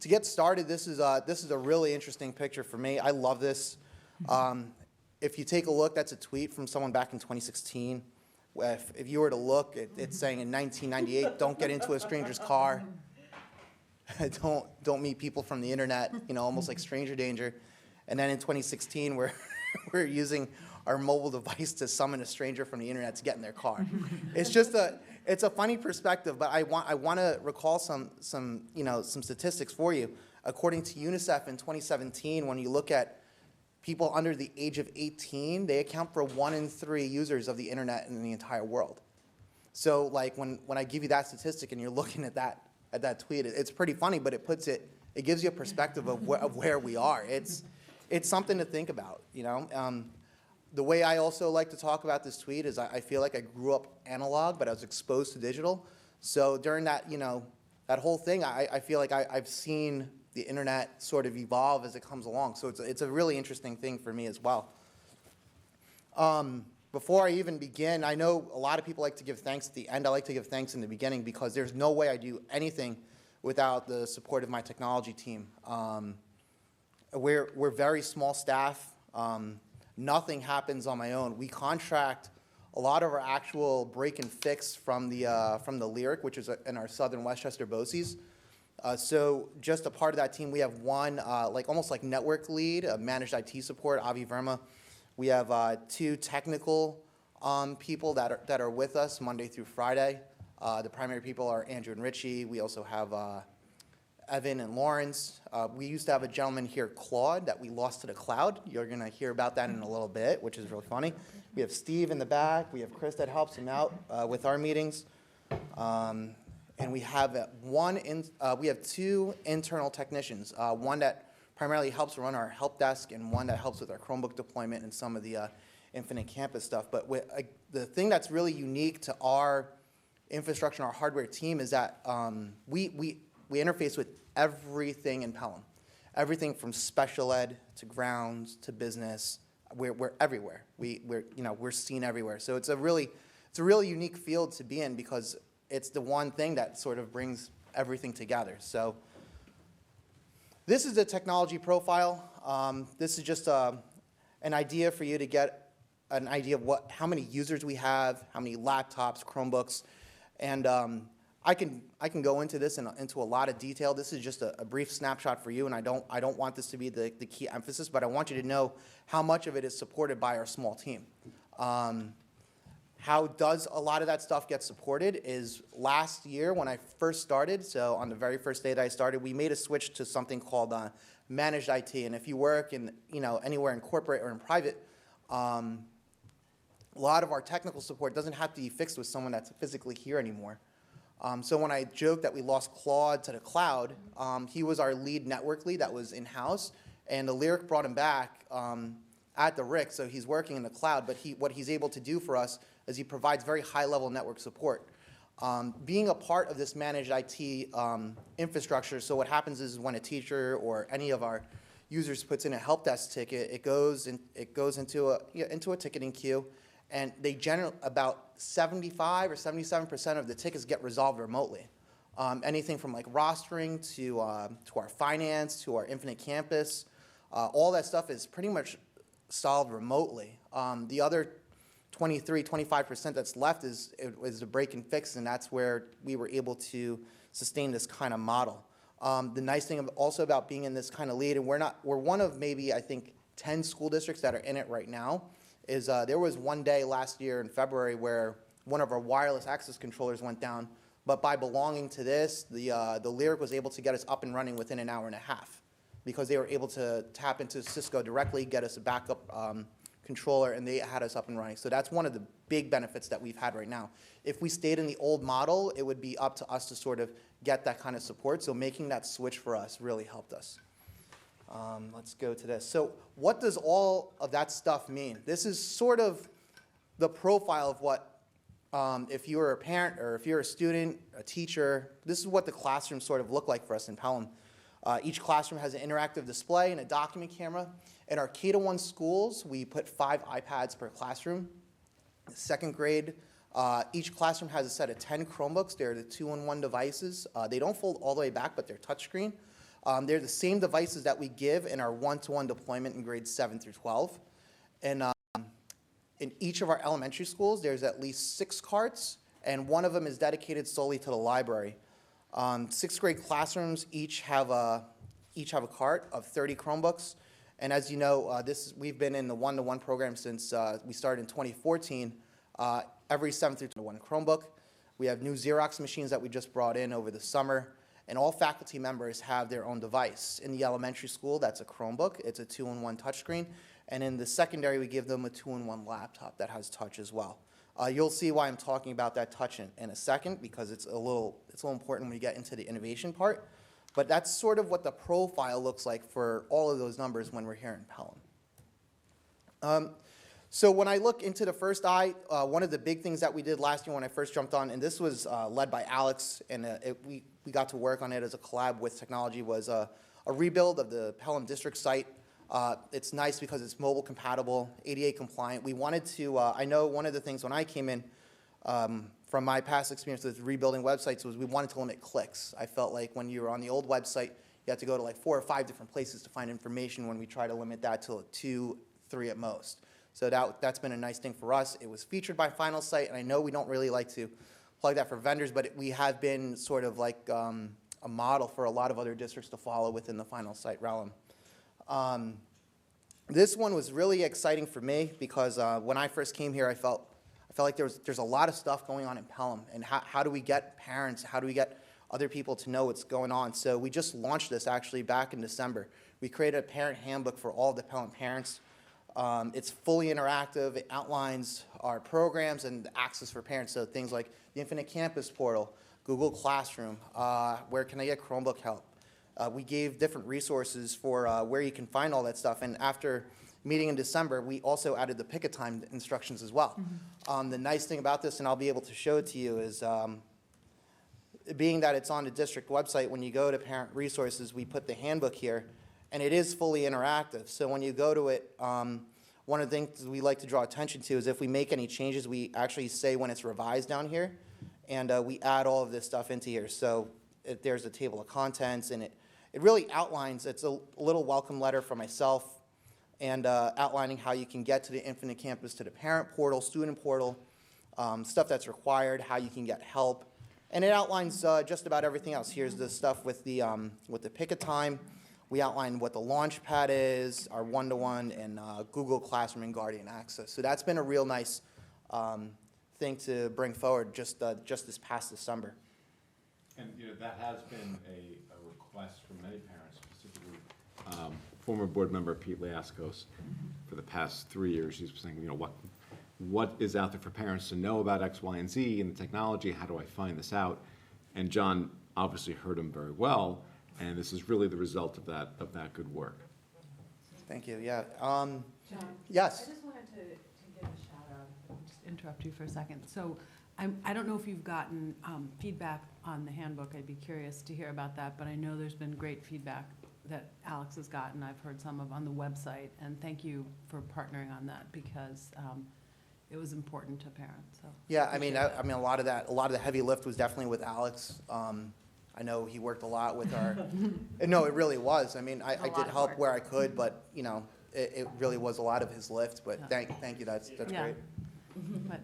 to get started, this is a really interesting picture for me. I love this. If you take a look, that's a tweet from someone back in 2016. If you were to look, it's saying in 1998, don't get into a stranger's car. Don't meet people from the internet, almost like stranger danger. And then in 2016, we're using our mobile device to summon a stranger from the internet to get in their car. It's a funny perspective, but I want to recall some statistics for you. According to UNICEF in 2017, when you look at people under the age of 18, they account for 1 in 3 users of the internet in the entire world. So like when I give you that statistic and you're looking at that tweet, it's pretty funny, but it gives you a perspective of where we are. It's something to think about, The way I also like to talk about this tweet is I feel like I grew up analog, but I was exposed to digital. So during that, that whole thing, I feel like I've seen the internet sort of evolve as it comes along. So it's a really interesting thing for me as well. Before I even begin, I know a lot of people like to give thanks at the end. I like to give thanks in the beginning because there's no way I do anything without the support of my technology team. We're very small staff. Nothing happens on my own. We contract a lot of our actual break and fix from the Lyric, which is in our Southern Westchester BOCES. So just a part of that team, we have one almost like network lead, managed IT support, Avi Verma. We have 2 technical people that are with us Monday through Friday. The primary people are Andrew and Richie. We also have Evan and Lawrence. We used to have a gentleman here, Claude, that we lost to the cloud. You're going to hear about that in a little bit, which is really funny. We have Steve in the back. We have Chris that helps him out with our meetings. And we have we have 2 internal technicians, one that primarily helps run our help desk and one that helps with our Chromebook deployment and some of the Infinite Campus stuff. But the thing that's really unique to our infrastructure and our hardware team is that we interface with everything in Pelham. Everything from special ed to grounds to business. We're everywhere. We're seen everywhere. So it's a really unique field to be in because it's the one thing that sort of brings everything together. So this is the technology profile. This is just an idea for you to get an idea of how many users we have, how many laptops, Chromebooks, and I can go into this into a lot of detail. This is just a brief snapshot for you, and I don't want this to be the key emphasis, but I want you to know how much of it is supported by our small team. How does a lot of that stuff get supported is last year when I first started, so on the very first day that I started, we made a switch to something called managed IT. And if you work in, anywhere in corporate or in private, a lot of our technical support doesn't have to be fixed with someone that's physically here anymore. So when I joked that we lost Claude to the cloud, he was our lead network lead that was in-house, and the Lyric brought him back at the RIC, so he's working in the cloud, but what he's able to do for us is he provides very high-level network support. Being a part of this managed IT infrastructure, so what happens is when a teacher or any of our users puts in a help desk ticket, it goes into a ticketing queue, and they generally, about 75 or 77% of the tickets get resolved remotely. Anything from like rostering to our finance, to our Infinite Campus, all that stuff is pretty much solved remotely. The other 25% that's left is the break and fix, and that's where we were able to sustain this kind of model. The nice thing also about being in this kind of lead, and we're one of maybe, I think, 10 school districts that are in it right now, is there was one day last year in February where one of our wireless access controllers went down, but by belonging to this, the Lyric was able to get us up and running within an hour and a half because they were able to tap into Cisco directly, get us a backup controller, and they had us up and running. So that's one of the big benefits that we've had right now. If we stayed in the old model, it would be up to us to sort of get that kind of support. So making that switch for us really helped us. Let's go to this. So what does all of that stuff mean? This is sort of the profile of what, if you're a parent or if you're a student, a teacher, this is what the classrooms sort of look like for us in Pelham. Each classroom has an interactive display and a document camera. In our K-1 schools, we put 5 iPads per classroom. Second grade, each classroom has a set of 10 Chromebooks. They're the 2-in-1 devices. They don't fold all the way back, but they're touchscreen. They're the same devices that we give in our one-to-one deployment in grades 7 through 12. And in each of our elementary schools, there's at least 6 carts, and one of them is dedicated solely to the library. 6th grade classrooms each have a cart of 30 Chromebooks. And as you know, we've been in the one-to-one program since we started in 2014. Every 7th through 1 Chromebook. We have new Xerox machines that we just brought in over the summer. And all faculty members have their own device. In the elementary school, that's a Chromebook. It's a 2-in-1 touchscreen. And in the secondary, we give them a 2-in-1 laptop that has touch as well. You'll see why I'm talking about that touch in a second, because it's a little important when we get into the innovation part. But that's sort of what the profile looks like for all of those numbers when we're here in Pelham. So when I look into the first eye, one of the big things that we did last year when I first jumped on, and this was led by Alex, and we got to work on it as a collab with technology, was a rebuild of the Pelham district site. It's nice because it's mobile compatible, ADA compliant. We wanted to, I know one of the things when I came in, from my past experience with rebuilding websites, was we wanted to limit clicks. I felt like when you were on the old website, you had to go to like 4 or 5 different places to find information. When we try to limit that to 2, 3 at most. So that's been a nice thing for us. It was featured by Final Site, and I know we don't really like to plug that for vendors, but we have been sort of like a model for a lot of other districts to follow within the Final Site realm. This one was really exciting for me because when I first came here, I felt like there's a lot of stuff going on in Pelham, and how do we get parents, how do we get other people to know what's going on? So we just launched this actually back in December. We created a parent handbook for all the Pelham parents. It's fully interactive. It outlines our programs and the access for parents, so things like the Infinite Campus portal, Google Classroom, where can I get Chromebook help? We gave different resources for where you can find all that stuff, and after meeting in December, we also added the pick a time instructions as well. Mm-hmm. The nice thing about this, and I'll be able to show it to you, is being that it's on the district website, when you go to parent resources, we put the handbook here, and it is fully interactive. So when you go to it, one of the things we like to draw attention to is if we make any changes, we actually say when it's revised down here, and we add all of this stuff into here. So there's a table of contents, and it really outlines, it's a little welcome letter for myself, and outlining how you can get to the Infinite Campus, to the parent portal, student portal, stuff that's required, how you can get help. And it outlines just about everything else. Here's the stuff with the pick a time. We outline what the launch pad is, our one-to-one, and Google Classroom and Guardian Access. So that's been a real nice thing to bring forward just this past December. And, that has been a request from many parents, specifically former board member Pete Liascos. For the past 3 years, he's saying, what is out there for parents to know about X, Y, and Z and the technology? How do I find this out? And John obviously heard him very well, and this is really the result of that good work. Thank you, yeah. John? Yes. I just wanted to give a shout out, just interrupt you for a second. So I don't know if you've gotten feedback on the handbook. I'd be curious to hear about that, but I know there's been great feedback that Alex has gotten. I've heard some of on the website, and thank you for partnering on that because it was important to parents, so. Yeah, I mean, a lot of the heavy lift was definitely with Alex. I know he worked a lot with our, no, it really was. I mean, I did help where I could, but, it really was a lot of his lift, but Yeah. thank you, that's Yeah. great. But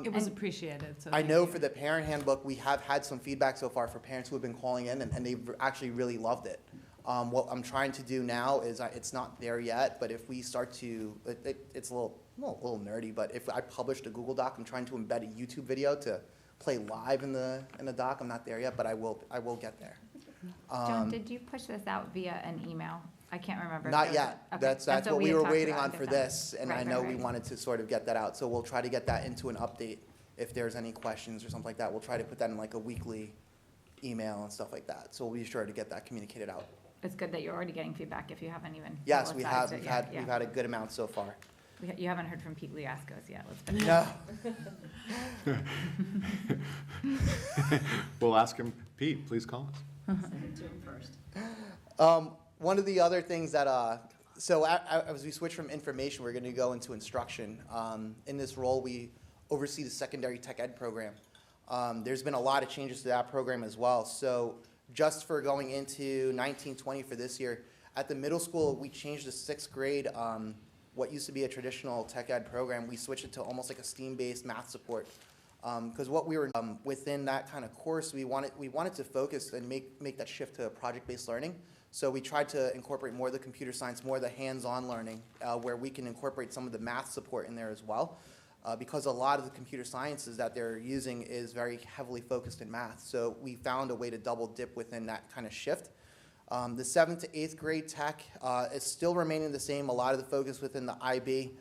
it was appreciated, so. I thank know you. for the parent handbook, we have had some feedback so far for parents who have been calling in, and they've actually really loved it. What I'm trying to do now is, it's not there yet, but if we start to, it's a little nerdy, but if I published a Google Doc, I'm trying to embed a YouTube video to play live in the doc. I'm not there yet, but I will get there. John, did you push this out via an email? I can't remember. if Not it was- yet. okay, That's what we we had were talked waiting about, on for different. this, and I Right, know right, we right. wanted to sort of get that out. So we'll try to get that into an update. If there's any questions or something like that, we'll try to put that in like a weekly email and stuff like that. So we'll be sure to get that communicated out. It's good that you're already getting feedback if you haven't even. Yes, we have. publicized it yet. We've had a good amount so far. You haven't heard from Pete Liascos yet, let's finish. No. We'll ask him, Pete, please call us. One of the other things that, so as we switch from information, we're going to go into instruction. In this role, we oversee the secondary tech ed program. There's been a lot of changes to that program as well. So just for going into 1920 for this year, at the middle school, we changed the 6th grade, what used to be a traditional tech ed program, we switched it to almost like a STEAM-based math support. Because what we were within that kind of course, we wanted to focus and make that shift to project-based learning. So we tried to incorporate more of the computer science, more of the hands-on learning, where we can incorporate some of the math support in there as well. Because a lot of the computer sciences that they're using is very heavily focused in math. So we found a way to double dip within that kind of shift. The 7th to 8th grade tech is still remaining the same, a lot of the focus within the IB.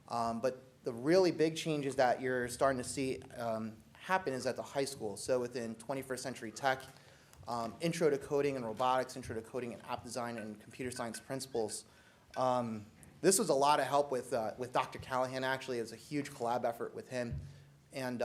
But the really big changes that you're starting to see happen is at the high school. So within 21st century tech, intro to coding and robotics, intro to coding and app design and computer science principles. This was a lot of help with Dr. Callahan, actually. It was a huge collab effort with him. And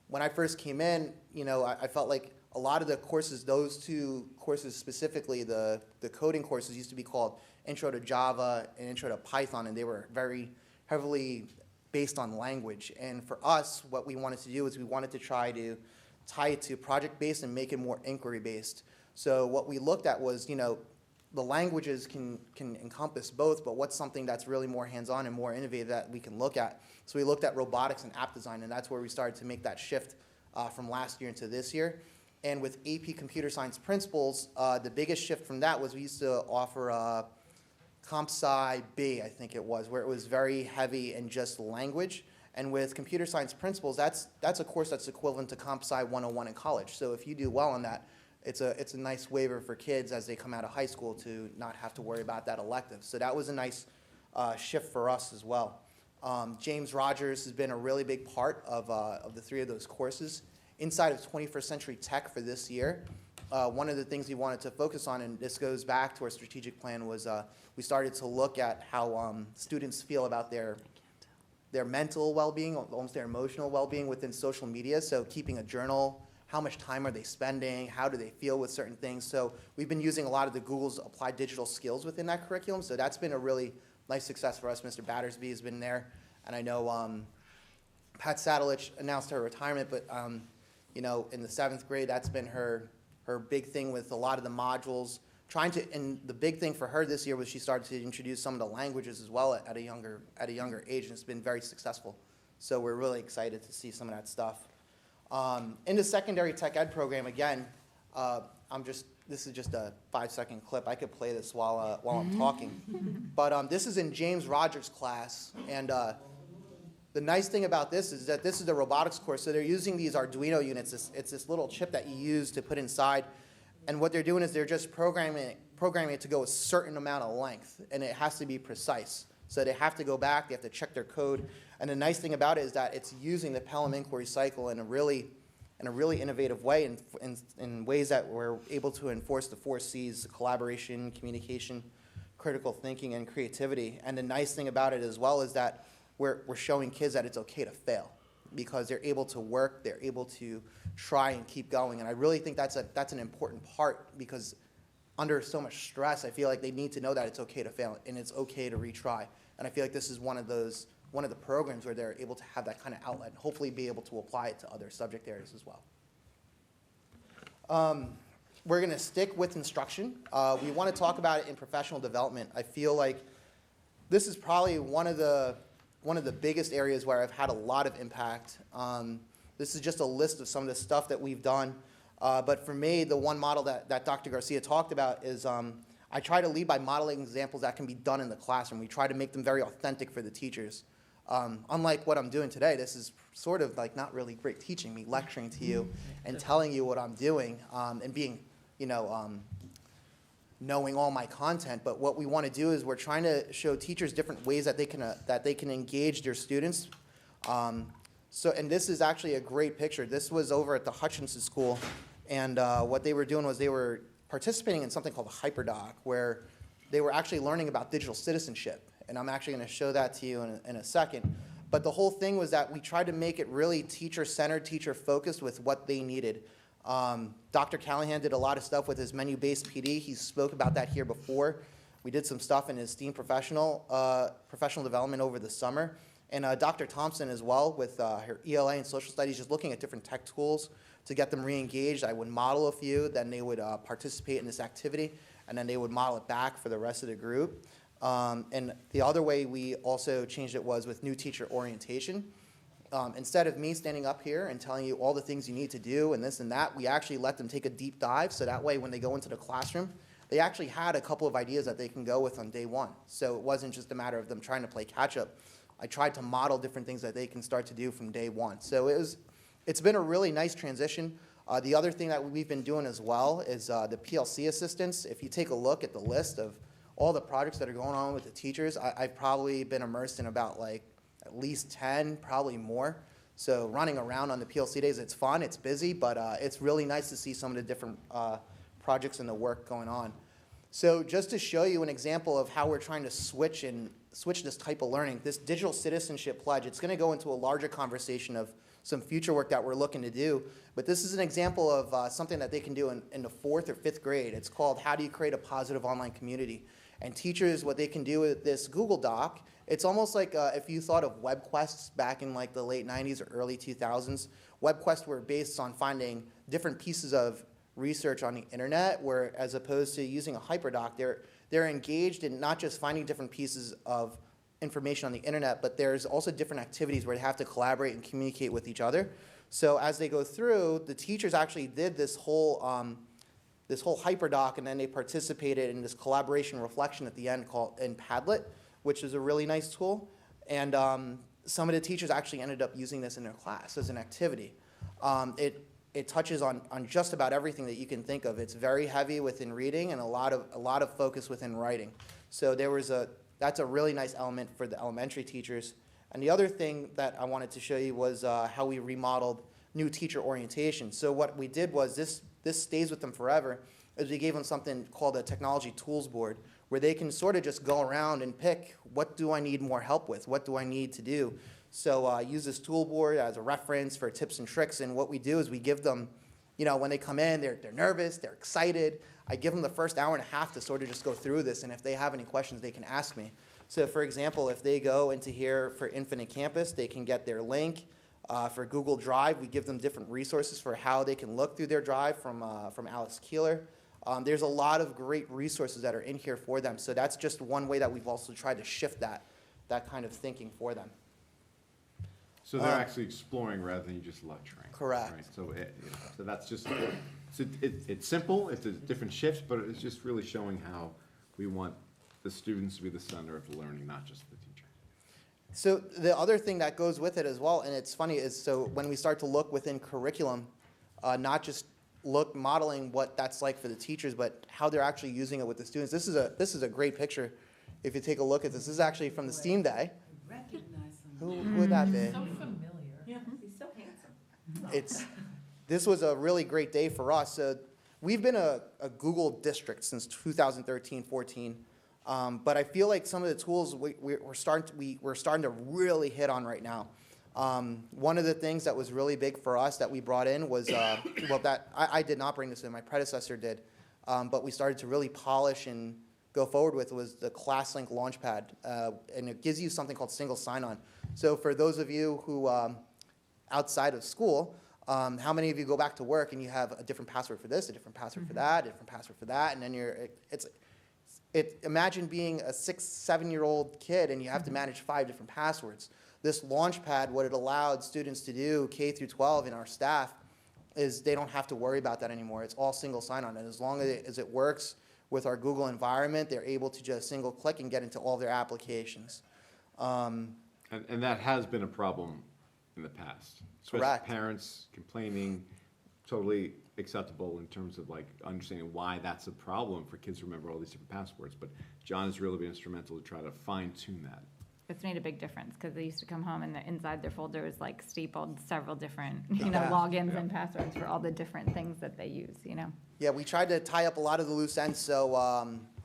when I first came in, I felt like a lot of the courses, those 2 courses specifically, the coding courses used to be called Intro to Java and Intro to Python, and they were very heavily based on language. And for us, what we wanted to do is we wanted to try to tie it to project-based and make it more inquiry-based. So what we looked at was, the languages can encompass both, but what's something that's really more hands-on and more innovative that we can look at? So we looked at robotics and app design, and that's where we started to make that shift from last year into this year. And with AP Computer Science Principles, the biggest shift from that was we used to offer Comp Sci B, I think it was, where it was very heavy in just language. And with Computer Science Principles, that's a course that's equivalent to Comp Sci 101 in college. So if you do well on that, it's a nice waiver for kids as they come out of high school to not have to worry about that elective. So that was a nice shift for us as well. James Rogers has been a really big part of the 3 of those courses. Inside of 21st Century Tech for this year, one of the things we wanted to focus on, and this goes back to our strategic plan, was we started to look at how students feel about their mental well-being, almost their emotional well-being within social media. So keeping a journal, how much time are they spending, how do they feel with certain things. So we've been using a lot of the Google's applied digital skills within that curriculum. So that's been a really nice success for us. Mr. Battersby has been there. And I know Pat Sadelich announced her retirement, but in the 7th grade, that's been her big thing with a lot of the modules. And the big thing for her this year was she started to introduce some of the languages as well at a younger age, and it's been very successful. So we're really excited to see some of that stuff. In the secondary tech ed program, again, this is just a 5-second clip. I could play this while I'm talking. But this is in James Rogers' class, and The nice thing about this is that this is a robotics course, so they're using these Arduino units. It's this little chip that you use to put inside, and what they're doing is they're just programming it to go a certain amount of length, and it has to be precise. So they have to go back, they have to check their code, and the nice thing about it is that it's using the Pelham inquiry cycle in a really innovative way, in ways that we're able to enforce the 4 C's: collaboration, communication, critical thinking, and creativity. And the nice thing about it as well is that we're showing kids that it's okay to fail, because they're able to work, they're able to try and keep going. And I really think that's an important part, because under so much stress, I feel like they need to know that it's okay to fail and it's okay to retry. And I feel like this is one of the programs where they're able to have that kind of outlet and hopefully be able to apply it to other subject areas as well. We're going to stick with instruction. We want to talk about it in professional development. I feel like this is probably one of the biggest areas where I've had a lot of impact. This is just a list of some of the stuff that we've done. But for me, the one model that Dr. Garcia talked about is I try to lead by modeling examples that can be done in the classroom. We try to make them very authentic for the teachers. Unlike what I'm doing today, this is sort of like not really great teaching, me lecturing to you and telling you what I'm doing and being, knowing all my content. But what we want to do is we're trying to show teachers different ways that they can engage their students. And this is actually a great picture. This was over at the Hutchinson School, and what they were doing was they were participating in something called a hyperdoc, where they were actually learning about digital citizenship. And I'm actually going to show that to you in a second. But the whole thing was that we tried to make it really teacher-centered, teacher-focused with what they needed. Dr. Callahan did a lot of stuff with his menu-based PD. He spoke about that here before. We did some stuff in his STEAM professional development over the summer. And Dr. Thompson as well with her ELA and social studies, just looking at different tech tools to get them re-engaged. I would model a few, then they would participate in this activity, and then they would model it back for the rest of the group. And the other way we also changed it was with new teacher orientation. Instead of me standing up here and telling you all the things you need to do and this and that, we actually let them take a deep dive, so that way when they go into the classroom, they actually had a couple of ideas that they can go with on day one. So it wasn't just a matter of them trying to play catch up. I tried to model different things that they can start to do from day one. So it's been a really nice transition. The other thing that we've been doing as well is the PLC assistants. If you take a look at the list of all the projects that are going on with the teachers, I've probably been immersed in about like at least 10, probably more. So running around on the PLC days, it's fun, it's busy, but it's really nice to see some of the different projects and the work going on. So just to show you an example of how we're trying to switch this type of learning, this digital citizenship pledge, it's going to go into a larger conversation of some future work that we're looking to do. But this is an example of something that they can do in the 4th or 5th grade. It's called How Do You Create a Positive Online Community? And teachers, what they can do with this Google Doc, it's almost like if you thought of web quests back in like the late 90s or early 2000s. Web quests were based on finding different pieces of research on the internet, where as opposed to using a hyperdoc, they're engaged in not just finding different pieces of information on the internet, but there's also different activities where they have to collaborate and communicate with each other. So as they go through, the teachers actually did this whole hyperdoc, and then they participated in this collaboration reflection at the end called in Padlet, which is a really nice tool. And some of the teachers actually ended up using this in their class as an activity. It touches on just about everything that you can think of. It's very heavy within reading and a lot of focus within writing. So that's a really nice element for the elementary teachers. And the other thing that I wanted to show you was how we remodeled new teacher orientation. So what we did was this stays with them forever, is we gave them something called a technology tools board, where they can sort of just go around and pick, what do I need more help with? What do I need to do? So use this tool board as a reference for tips and tricks. And what we do is we give them, when they come in, they're nervous, they're excited. I give them the first hour and a half to sort of just go through this. And if they have any questions, they can ask me. So for example, if they go into here for Infinite Campus, they can get their link. For Google Drive, we give them different resources for how they can look through their drive from Alice Keeler. There's a lot of great resources that are in here for them. So that's just one way that we've also tried to shift that kind of thinking for them. So they're actually exploring rather than you just lecturing. Correct. Right? So that's just, it's simple, it's a different shifts, but it's just really showing how we want the students to be the center of the learning, not just the teacher. So the other thing that goes with it as well, and it's funny, is so when we start to look within curriculum, not just look modeling what that's like for the teachers, but how they're actually using it with the students. This is a great picture. If you take a look at this is actually from the STEAM Day. Who would that be? So familiar. This was a really great day for us. We've been a Google district since 2013-14, but I feel like some of the tools we're starting to really hit on right now. One of the things that was really big for us that we brought in was, I did not bring this in, my predecessor did, but we started to really polish and go forward with was the ClassLink Launchpad, and it gives you something called single sign-on. So for those of you who, outside of school, how many of you go back to work and you have a different password for this, a different password for that, a different password for that, and then imagine being a 6, 7-year-old kid and you have to manage 5 different passwords. This Launchpad, what it allowed students to do, K through 12 and our staff, is they don't have to worry about that anymore. It's all single sign-on, and as long as it works with our Google environment, they're able to just single click and get into all their applications. And that has been a problem in the past. Especially Correct. Parents complaining, totally acceptable in terms of like understanding why that's a problem for kids to remember all these different passwords. But John has really been instrumental to try to fine tune that. It's made a big difference because they used to come home and inside their folder was like stapled several different, logins and passwords for all the different things that they use, Yeah, we tried to tie up a lot of the loose ends, so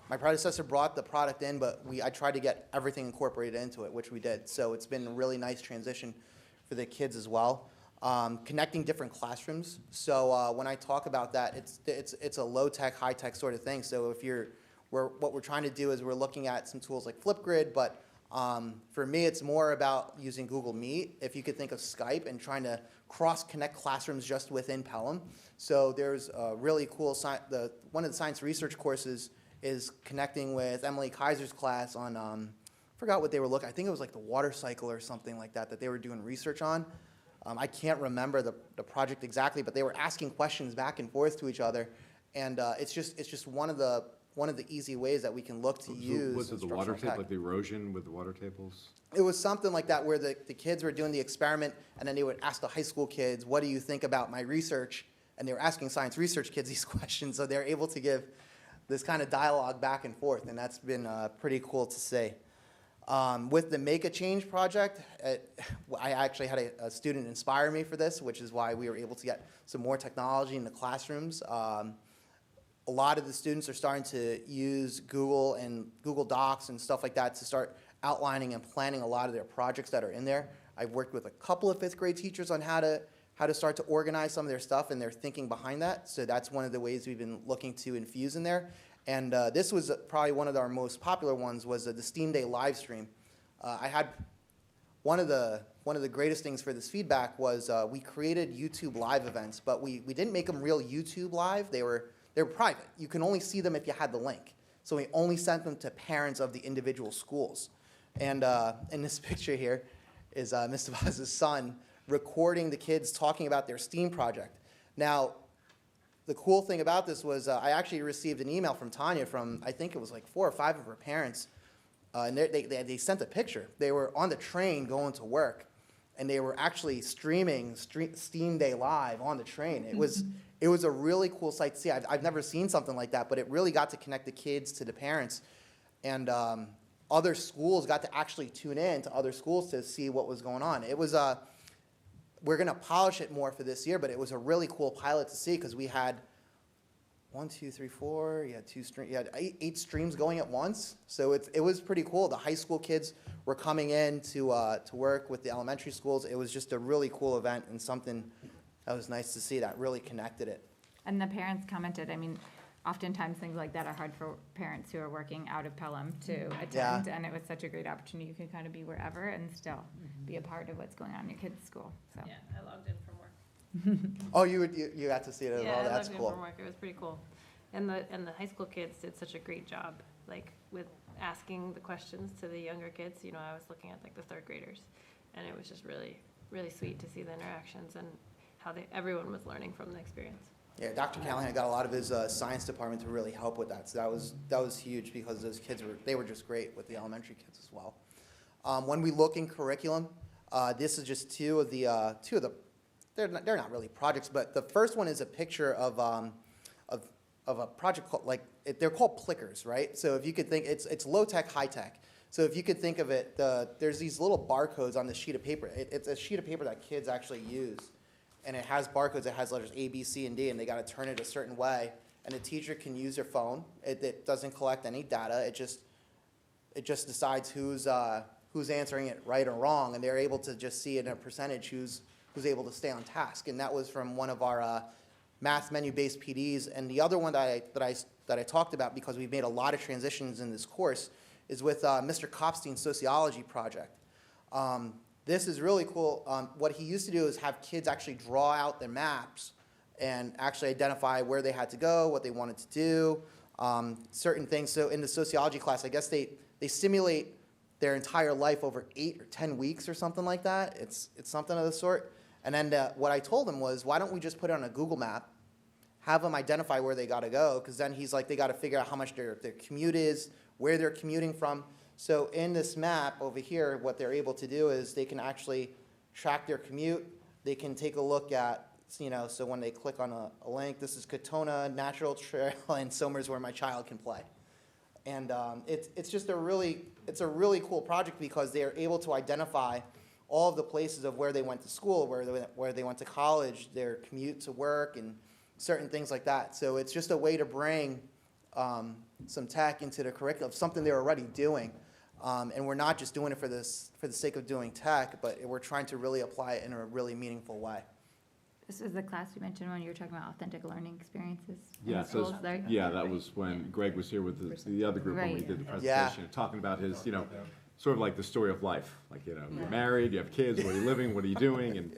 my predecessor brought the product in, but I tried to get everything incorporated into it, which we did. So it's been a really nice transition for the kids as well. Connecting different classrooms. So when I talk about that, it's a low-tech, high-tech sort of thing. So what we're trying to do is we're looking at some tools like Flipgrid, but for me, it's more about using Google Meet. If you could think of Skype and trying to cross-connect classrooms just within Pelham. So there's a really cool, one of the science research courses is connecting with Emily Kaiser's class on, I forgot what they were looking, I think it was like the water cycle or something like that they were doing research on. I can't remember the project exactly, but they were asking questions back and forth to each other. And it's just one of the easy ways that we can look to use. Was it the water instructional table, tech. like the erosion with the water tables? It was something like that where the kids were doing the experiment and then they would ask the high school kids, what do you think about my research? And they were asking science research kids these questions, so they're able to give this kind of dialogue back and forth, and that's been pretty cool to see. With the Make a Change project, I actually had a student inspire me for this, which is why we were able to get some more technology in the classrooms. A lot of the students are starting to use Google and Google Docs and stuff like that to start outlining and planning a lot of their projects that are in there. I've worked with a couple of 5th grade teachers on how to start to organize some of their stuff and their thinking behind that. So that's one of the ways we've been looking to infuse in there. And this was probably one of our most popular ones was the STEAM Day live stream. I had one of the greatest things for this feedback was we created YouTube live events, but we didn't make them real YouTube live. They were private. You can only see them if you had the link. So we only sent them to parents of the individual schools. And in this picture here is Mr. Vaz's son recording the kids talking about their STEAM project. Now, the cool thing about this was I actually received an email from Tanya from, I think it was like 4 or 5 of her parents, and they sent a picture. They were on the train going to work, and they were actually streaming STEAM Day live on the train. It was a really cool sight to see. I've never seen something like that, but it really got to connect the kids to the parents. And other schools got to actually tune in to other schools to see what was going on. It was we're going to polish it more for this year, but it was a really cool pilot to see because we had 1, 2, 3, 4, you had 2 streams, you had 8 streams going at once. So it was pretty cool. The high school kids were coming in to work with the elementary schools. It was just a really cool event and something that was nice to see that really connected it. And the parents commented, oftentimes things like that are hard for parents who are working out of Pelham to attend, and it was such a great opportunity. You can kind of be wherever and still be a part of what's going on in your kid's school. So. Yeah, I logged in from work. Oh, you got to see it as well. Yeah, I That's logged in cool. from work. It was pretty cool. And the high school kids did such a great job, like with asking the questions to the younger kids. I was looking at like the 3rd graders, and it was just really, really sweet to see the interactions and how everyone was learning from the experience. Yeah, Dr. Callahan got a lot of his science department to really help with that. So that was huge because those kids were just great with the elementary kids as well. When we look in curriculum, this is just two of the, they're not really projects, but the first one is a picture of a project called, they're called plickers, right? So if you could think, it's low-tech, high-tech. So if you could think of it, there's these little barcodes on this sheet of paper. It's a sheet of paper that kids actually use. And it has barcodes, it has letters A, B, C, and D, and they gotta turn it a certain way. And the teacher can use their phone. It doesn't collect any data. It just decides who's answering it right or wrong, and they're able to just see in a percentage who's able to stay on task. And that was from one of our math menu-based PDs. And the other one that I talked about, because we've made a lot of transitions in this course, is with Mr. Kopstein's sociology project. This is really cool. What he used to do is have kids actually draw out their maps and actually identify where they had to go, what they wanted to do, certain things. So in the sociology class, I guess they simulate their entire life over 8 or 10 weeks or something like that. It's something of the sort. And then what I told him was, why don't we just put it on a Google map, have them identify where they got to go, because then he's like, they got to figure out how much their commute is, where they're commuting from. So in this map over here, what they're able to do is they can actually track their commute. They can take a look at, so when they click on a link, this is Katona Natural Trail and Somers where my child can play. And it's just a really cool project because they are able to identify all of the places of where they went to school, where they went to college, their commute to work, and certain things like that. So it's just a way to bring some tech into the curriculum, something they're already doing. And we're not just doing it for the sake of doing tech, but we're trying to really apply it in a really meaningful way. This was the class you mentioned when you were talking about authentic learning experiences in Yeah, schools, so, right? yeah, that was when Greg was here with the other group when we Right. did the Yeah. presentation, talking about his, sort of like the story of life. Like, you're married, you have kids, where are you living, what are you doing? And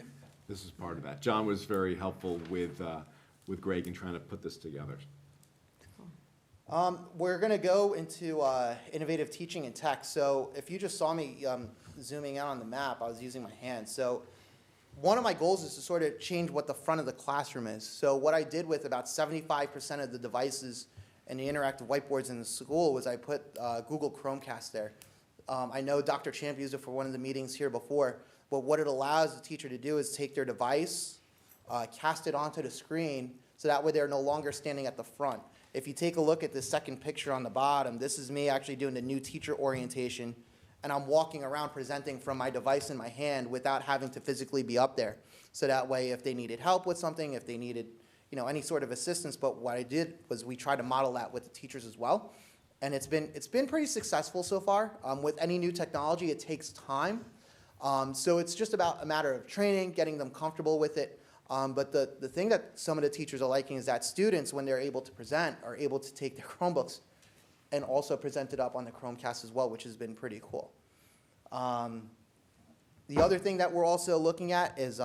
this is part of that. John was very helpful with Greg in trying to put this together. We're going to go into innovative teaching and tech. So if you just saw me zooming out on the map, I was using my hand. So one of my goals is to sort of change what the front of the classroom is. So what I did with about 75% of the devices and the interactive whiteboards in the school was I put Google Chromecast there. I know Dr. Champ used it for one of the meetings here before, but what it allows the teacher to do is take their device, cast it onto the screen, so that way they're no longer standing at the front. If you take a look at the second picture on the bottom, this is me actually doing the new teacher orientation, and I'm walking around presenting from my device in my hand without having to physically be up there. So that way, if they needed help with something, if they needed, any sort of assistance, but what I did was we tried to model that with the teachers as well. And it's been pretty successful so far. With any new technology, it takes time. So it's just about a matter of training, getting them comfortable with it. But the thing that some of the teachers are liking is that students, when they're able to present, are able to take their Chromebooks and also present it up on the Chromecast as well, which has been pretty cool. The other thing that we're also looking at is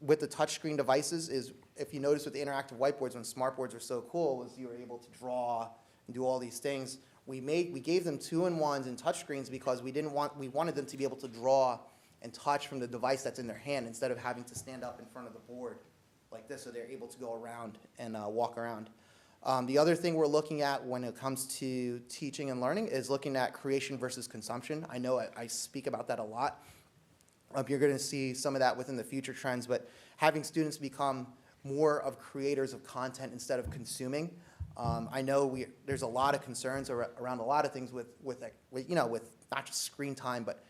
with the touchscreen devices is, if you notice with the interactive whiteboards, when smartboards are so cool, was you were able to draw and do all these things. We gave them 2-in-1s and touchscreens because we wanted them to be able to draw and touch from the device that's in their hand instead of having to stand up in front of the board like this, so they're able to go around and walk around. The other thing we're looking at when it comes to teaching and learning is looking at creation versus consumption. I know I speak about that a lot. You're going to see some of that within the future trends, but having students become more of creators of content instead of consuming. I know there's a lot of concerns around a lot of things with not just screen time, but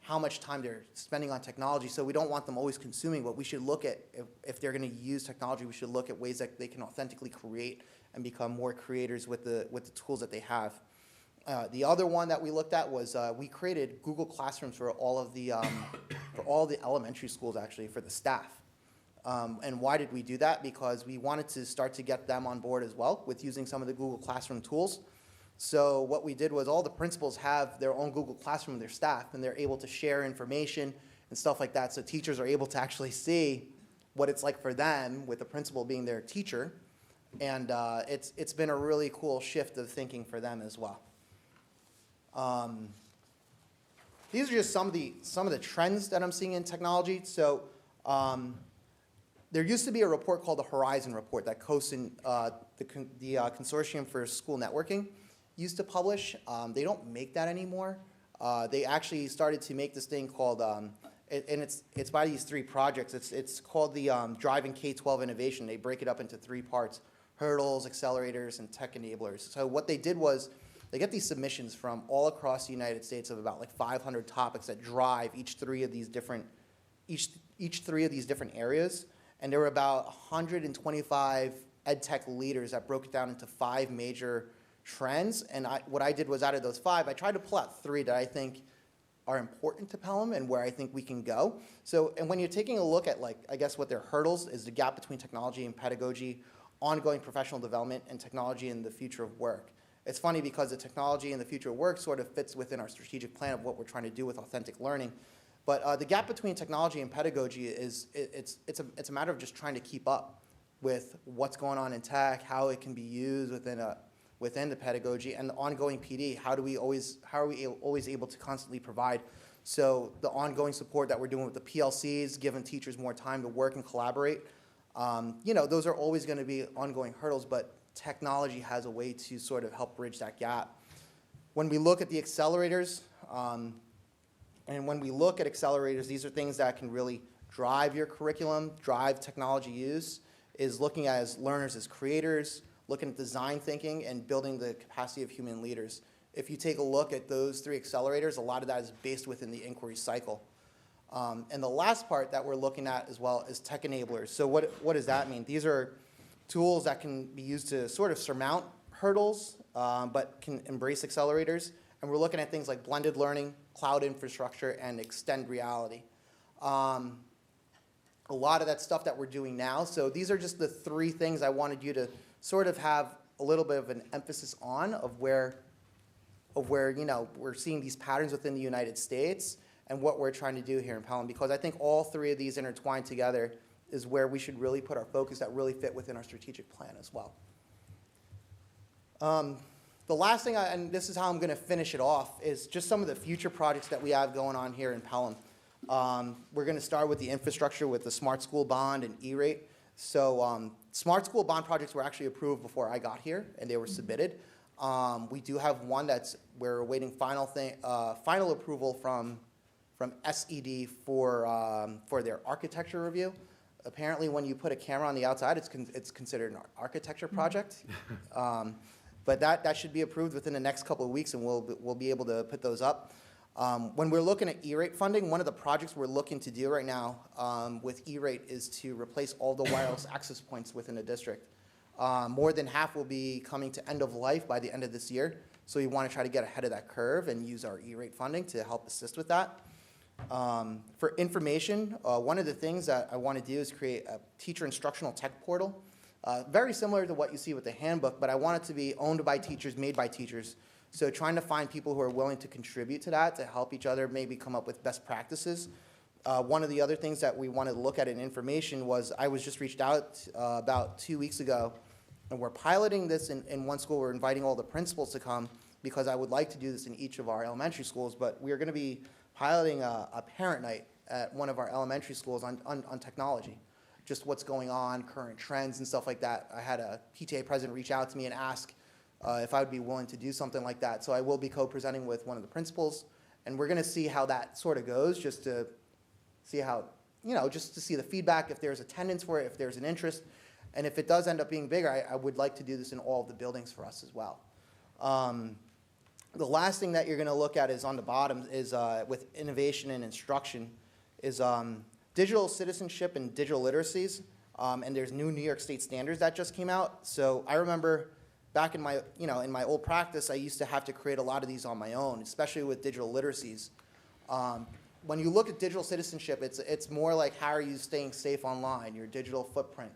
how much time they're spending on technology. So we don't want them always consuming, but we should look at, if they're going to use technology, we should look at ways that they can authentically create and become more creators with the tools that they have. The other one that we looked at was we created Google Classrooms for all the elementary schools, actually, for the staff. And why did we do that? Because we wanted to start to get them on board as well with using some of the Google Classroom tools. So what we did was all the principals have their own Google Classroom with their staff, and they're able to share information and stuff like that. So teachers are able to actually see what it's like for them, with the principal being their teacher. And it's been a really cool shift of thinking for them as well. These are just some of the trends that I'm seeing in technology. So there used to be a report called the Horizon Report that the Consortium for School Networking used to publish. They don't make that anymore. they actually started to make this thing called, and it's by these 3 projects. It's called the Driving K-12 Innovation. They break it up into 3 parts: hurdles, accelerators, and tech enablers. So what they did was they get these submissions from all across the United States of about like 500 topics that drive each three of these different areas. And there were about 125 ed tech leaders that broke it down into 5 major trends. And what I did was, out of those 5, I tried to pull out 3 that I think are important to Pelham and where I think we can go. So, and when you're taking a look at, like, I guess what their hurdles is, the gap between technology and pedagogy, ongoing professional development, and technology in the future of work. It's funny because the technology and the future of work sort of fits within our strategic plan of what we're trying to do with authentic learning. But the gap between technology and pedagogy is, it's a matter of just trying to keep up with what's going on in tech, how it can be used within the pedagogy, and the ongoing PD. How are we always able to constantly provide? So the ongoing support that we're doing with the PLCs, giving teachers more time to work and collaborate, those are always going to be ongoing hurdles, but technology has a way to sort of help bridge that gap. When we look at the accelerators, these are things that can really drive your curriculum, drive technology use, is looking at as learners as creators, looking at design thinking, and building the capacity of human leaders. If you take a look at those 3 accelerators, a lot of that is based within the inquiry cycle. And the last part that we're looking at as well is tech enablers. So what does that mean? These are tools that can be used to sort of surmount hurdles, but can embrace accelerators. And we're looking at things like blended learning, cloud infrastructure, and extend reality. A lot of that stuff that we're doing now. So these are just the 3 things I wanted you to sort of have a little bit of an emphasis on of where we're seeing these patterns within the United States and what we're trying to do here in Pelham. Because I think all 3 of these intertwined together is where we should really put our focus that really fit within our strategic plan as well. The last thing, and this is how I'm going to finish it off, is just some of the future projects that we have going on here in Pelham. We're going to start with the infrastructure with the Smart School Bond and E-rate. So Smart School Bond projects were actually approved before I got here, and they were submitted. We do have one we're awaiting final approval from SED for their architecture review. Apparently, when you put a camera on the outside, it's considered an architecture project. But that should be approved within the next couple of weeks, and we'll be able to put those up. When we're looking at E-rate funding, one of the projects we're looking to do right now with E-rate is to replace all the wireless access points within the district. More than half will be coming to end of life by the end of this year, so we want to try to get ahead of that curve and use our E-rate funding to help assist with that. For information, one of the things that I want to do is create a teacher instructional tech portal, very similar to what you see with the handbook, but I want it to be owned by teachers, made by teachers. So trying to find people who are willing to contribute to that, to help each other maybe come up with best practices. One of the other things that we wanted to look at in information was I was just reached out about 2 weeks ago, and we're piloting this in one school. We're inviting all the principals to come because I would like to do this in each of our elementary schools, but we are going to be piloting a parent night at one of our elementary schools on technology, just what's going on, current trends and stuff like that. I had a PTA president reach out to me and ask if I would be willing to do something like that. So I will be co-presenting with one of the principals, and we're going to see how that sort of goes, just to see how, just to see the feedback, if there's attendance for it, if there's an interest. And if it does end up being bigger, I would like to do this in all of the buildings for us as well. The last thing that you're going to look at is on the bottom is with innovation and instruction is digital citizenship and digital literacies. And there's new New York State standards that just came out. So I remember back in my, in my old practice, I used to have to create a lot of these on my own, especially with digital literacies. When you look at digital citizenship, it's more like how are you staying safe online, your digital footprint.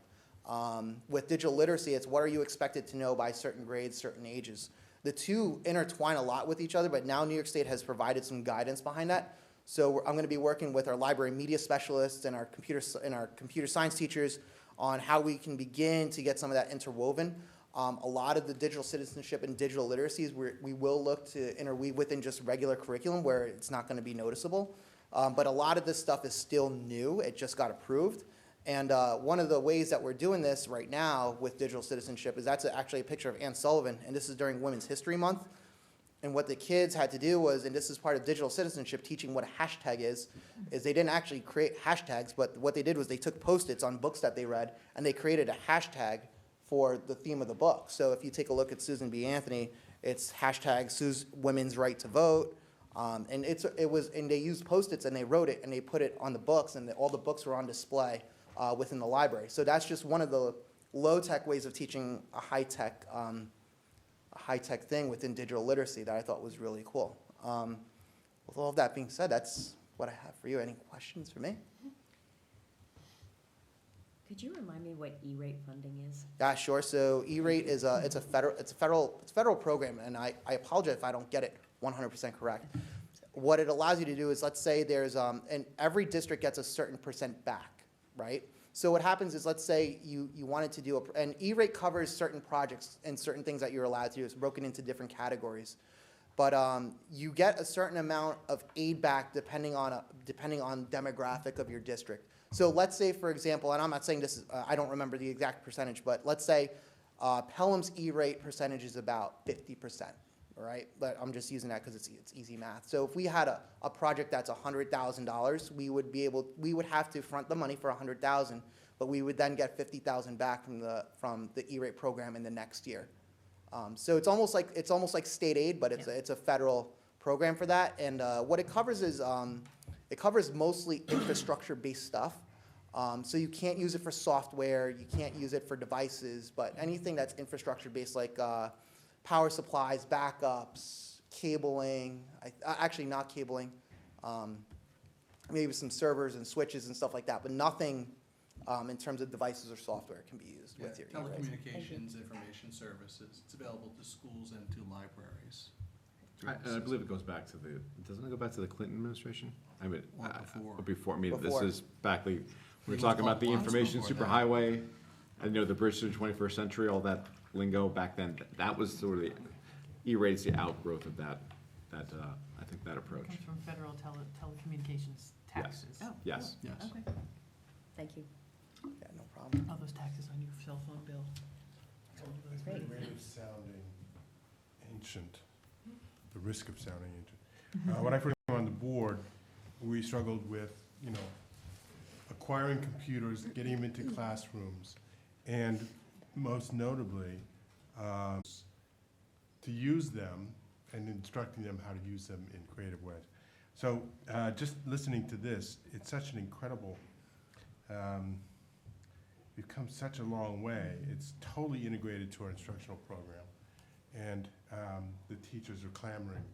With digital literacy, it's what are you expected to know by certain grades, certain ages. The two intertwine a lot with each other, but now New York State has provided some guidance behind that. So I'm going to be working with our library media specialists and our computer science teachers on how we can begin to get some of that interwoven. A lot of the digital citizenship and digital literacies we will look to interweave within just regular curriculum where it's not going to be noticeable. But a lot of this stuff is still new. It just got approved. And one of the ways that we're doing this right now with digital citizenship is that's actually a picture of Anne Sullivan, and this is during Women's History Month. And what the kids had to do was, and this is part of digital citizenship, teaching what a hashtag is they didn't actually create hashtags, but what they did was they took Post-its on books that they read, and they created a hashtag for the theme of the book. So if you take a look at Susan B. Anthony, it's hashtag women's right to vote. And and they used Post-its and they wrote it and they put it on the books, and all the books were on display within the library. So that's just one of the low-tech ways of teaching a high-tech thing within digital literacy that I thought was really cool. With all of that being said, that's what I have for you. Any questions for me? Could you remind me what E-rate funding is? Yeah, sure. So E-rate is it's a federal program, and I apologize if I don't get it 100% correct. What it allows you to do is, let's say there's and every district gets a certain percent back, right? So what happens is, let's say you wanted to do and E-rate covers certain projects and certain things that you're allowed to do. It's broken into different categories, but you get a certain amount of aid back depending on demographic of your district. So let's say, for example, and I'm not saying this is, I don't remember the exact percentage, but let's say Pelham's E-rate percentage is about 50%, all right? But I'm just using that because it's easy math. So if we had a project that's $100,000, we would have to front the money for $100,000, but we would then get $50,000 back from the E-rate program in the next year. So it's almost like state aid, but it's a federal program for that. And what it covers is it covers mostly infrastructure-based stuff. So you can't use it for software, you can't use it for devices, but anything that's infrastructure-based, like power supplies, backups, cabling, actually not cabling, maybe some servers and switches and stuff like that, but nothing in terms of devices or software can be used with your E-rate. Telecommunications, information services, it's available to schools and to libraries. I believe it goes back to doesn't it go back to the Clinton administration? I mean, Or before. Before, I mean, Before. this is back, we were was talking about the called information before that. superhighway, and, you know, the bridge to the 21st century, all that lingo back then, that was sort of the, E-rate's the outgrowth of that, I think that approach. Comes from federal telecommunications taxes. Oh, Yes. Yes. Okay. Thank you. Yeah, no problem. All those taxes on your cell phone bill. It's the rate of sounding ancient, the risk of sounding ancient. When I first came on the board, we struggled with, acquiring computers, getting them into classrooms, and most notably, to use them and instructing them how to use them in creative ways. So just listening to this, it's such an incredible, we've come such a long way. It's totally integrated to our instructional program, and the teachers are clamoring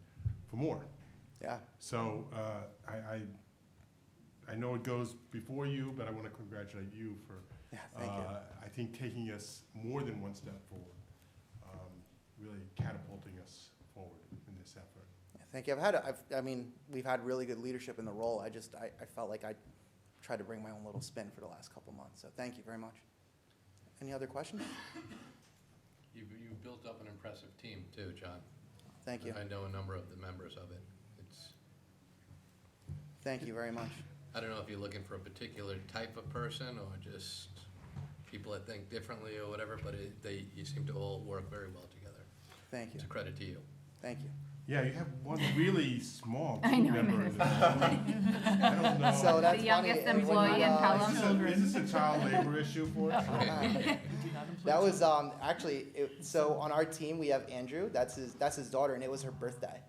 for more. Yeah. So I know it goes before you, but I want to congratulate you for, Yeah, thank you. I think, taking us more than one step forward, really catapulting us forward in this effort. Yeah, thank you. We've had really good leadership in the role. I felt like I tried to bring my own little spin for the last couple months. So thank you very much. Any other questions? You've built up an impressive team too, John. Thank you. I know a number of the members of it. Thank you very much. I don't know if you're looking for a particular type of person or just people that think differently or whatever, but you seem to all work very well together. Thank you. It's a credit to you. Thank you. Yeah, you have one really small I team know. member in this. I don't know. So that's The youngest funny. employee in Pelham. Is this a child labor issue for us? That was actually, so on our team, we have Andrew, that's his daughter, and it was her birthday.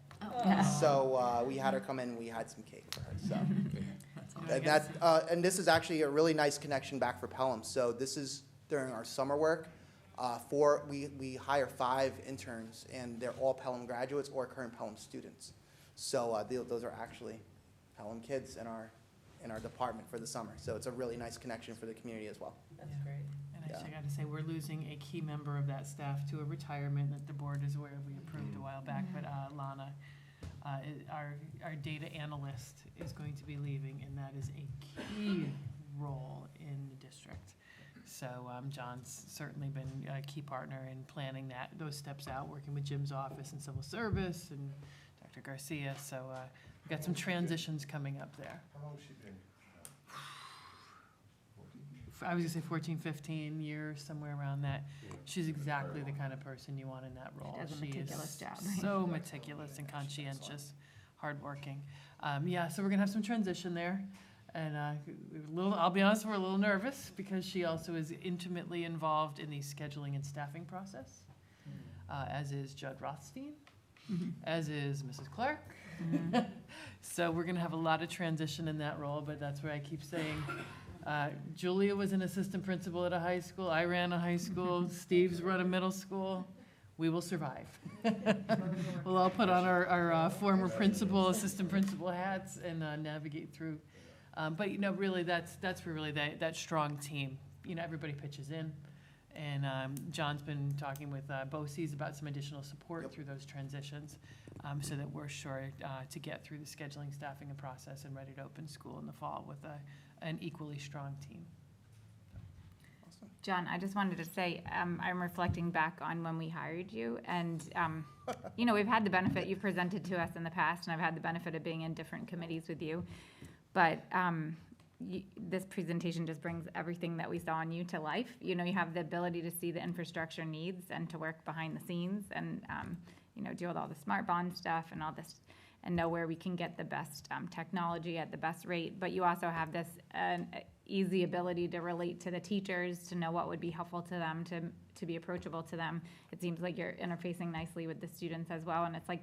So we had her come in and we had some cake for her, so. And this is actually a really nice connection back for Pelham. So this is during our summer work. We hire 5 interns, and they're all Pelham graduates or current Pelham students. So those are actually Pelham kids in our department for the summer. So it's a really nice connection for the community as well. That's great. And I got to say, we're losing a key member of that staff to a retirement that the board is aware of. We approved a while back, but Lana, our data analyst, is going to be leaving, and that is a key role in the district. So John's certainly been a key partner in planning those steps out, working with Jim's office and civil service and Dr. Garcia. So we've got some transitions coming up there. How long has she been? I was gonna say 14, 15 years, somewhere around that. She's exactly the kind of person you want in that role. does a She is meticulous job. so meticulous and conscientious, hardworking. Yeah, so we're gonna have some transition there. And I'll be honest, we're a little nervous because she also is intimately involved in the scheduling and staffing process, as is Judd Rothstein, as is Mrs. Clark. So we're gonna have a lot of transition in that role, but that's where I keep saying, Julia was an assistant principal at a high school, I ran a high school, Steve's run a middle school. We will survive. We'll all put on our former principal, assistant principal hats and navigate through. But really, that's where really that strong team. Everybody pitches in, and John's been talking with BOCES about some additional support through those transitions, so that we're sure to get through the scheduling, staffing, and process, and ready to open school in the fall with an equally strong team. John, I just wanted to say, I'm reflecting back on when we hired you, and, we've had the benefit, you've presented to us in the past, and I've had the benefit of being in different committees with you. But this presentation just brings everything that we saw in you to life. You have the ability to see the infrastructure needs and to work behind the scenes and, deal with all the smart bond stuff and all this, and know where we can get the best technology at the best rate. But you also have this easy ability to relate to the teachers, to know what would be helpful to them, to be approachable to them. It seems like you're interfacing nicely with the students as well, and it's like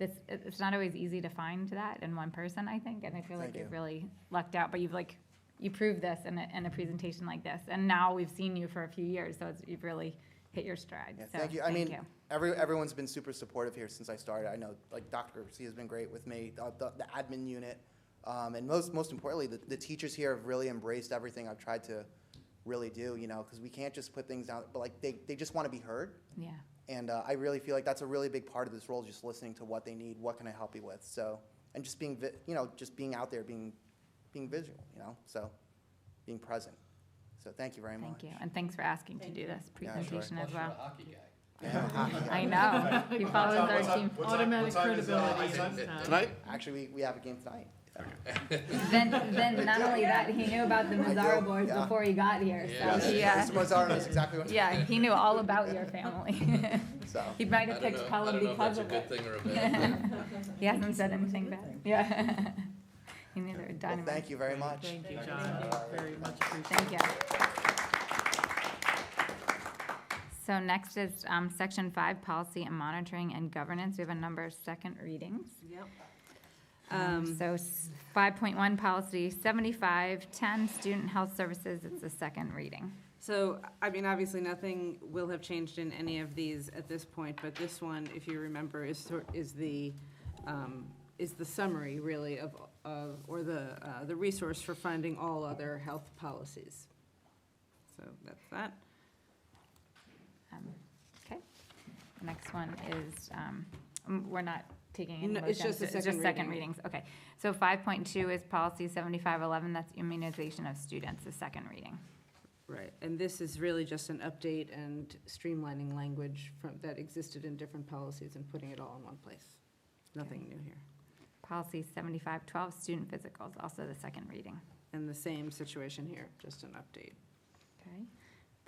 it's not always easy to find that in one person, I think, and I feel like you've really lucked out, but you proved this in a presentation like this, and now we've seen you for a few years, so you've really hit your stride. Yeah, So, thank you. I mean, everyone's been super supportive here since I started. I know, like, Dr. C has been great with me, the admin unit, and most importantly, the teachers here have really embraced everything I've tried to really do, because we can't just put things out, but like they just want to be heard. Yeah. And I really feel like that's a really big part of this role, just listening to what they need, what can I help you with? So, and just being, just being out there, being visual, so being present. So thank you very much. Thank you, and thanks for asking to do this presentation Plus as you're well. a hockey guy. I know, he follows our team. Automatic credibility. Tonight? Actually, we have a game tonight. Then not only that, he knew about the Mazzaro boys yeah. before he got here, so Mr. Mazzaro knows exactly what. yeah, he knew all about your family. So. He might I have don't picked know, Pelham because if of that's a it. good thing or a bad thing. He hasn't said anything bad. Yeah. He knew they were Well, dynamite. thank you very much. Thank you, John. Very much appreciated. Thank you. So next is section 5, policy and monitoring and governance. We have a number of second readings. Yep. So 5.1, policy 7510, student health services, it's the second reading. So, I mean, obviously, nothing will have changed in any of these at this point, but this one, if you remember, is the summary, really, or the resource for funding all other health policies. So that's that. Okay. The next one is, we're not taking any No, motions. it's just the second second reading. readings. Okay. So 5.2 is policy 7511, that's immunization of students, the second reading. Right, and this is really just an update and streamlining language that existed in different policies and putting it all in one place. Nothing new here. Policy 7512, student physicals, also the second reading. And the same situation here, just an update. Okay.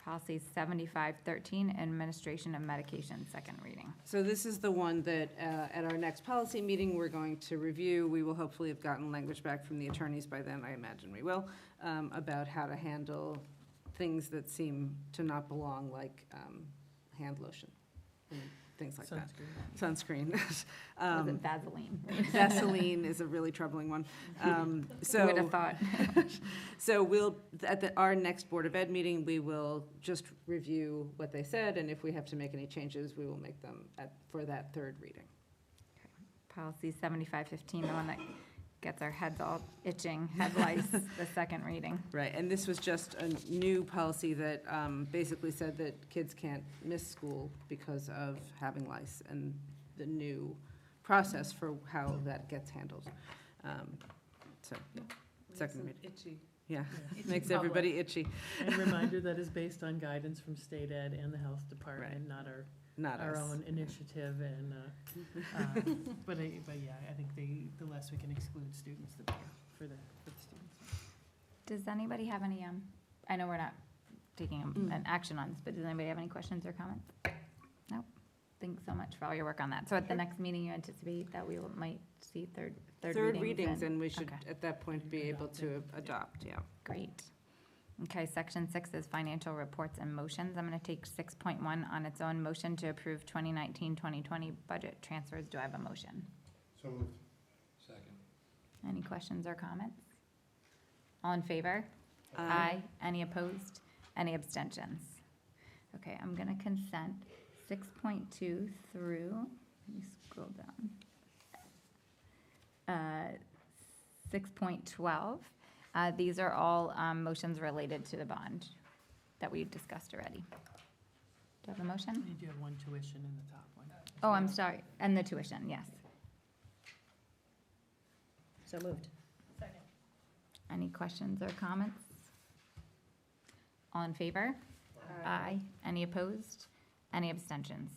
Policy 7513, administration of medication, second reading. So this is the one that, at our next policy meeting, we're going to review. We will hopefully have gotten language back from the attorneys by then, I imagine we will, about how to handle things that seem to not belong, like hand lotion and things like that. Sunscreen. Was it Vaseline? Vaseline is a really troubling one. Who would have thought? So we'll, at our next Board of Ed meeting, we will just review what they said, and if we have to make any changes, we will make them for that third reading. Policy 7515, the one that gets our heads all itching, head lice, the second reading. Right, and this was just a new policy that basically said that kids can't miss school because of having lice, and the new process for how that gets handled. So, yeah, second reading. Itchy. Yeah, Itchy makes public. everybody itchy. And reminder that is based on guidance from state ed and the health department, not our us. own initiative, and, but yeah, I think the less we can exclude students, the better for the students. Does anybody have any I know we're not taking an action on this, but does anybody have any questions or comments? No? Thanks so much for all your work on that. So at the next meeting, you anticipate that we might see third readings? And we should, Okay. at that point, be able to adopt, yeah. Great. Okay, section 6 is financial reports and motions. I'm going to take 6.1 on its own, motion to approve 2019-2020 budget transfers. Do I have a motion? So moved. Second. Any questions or comments? All in favor? Aye. Any opposed? Any abstentions? Okay, I'm going to consent 6.2 through, let me scroll down. 6.12. These are all motions related to the bond that we've discussed already. Do I have a motion? You do have one tuition in the top one. Oh, I'm sorry, and the tuition, yes. So moved. Any questions or comments? All in favor? Aye. Any opposed? Any abstentions?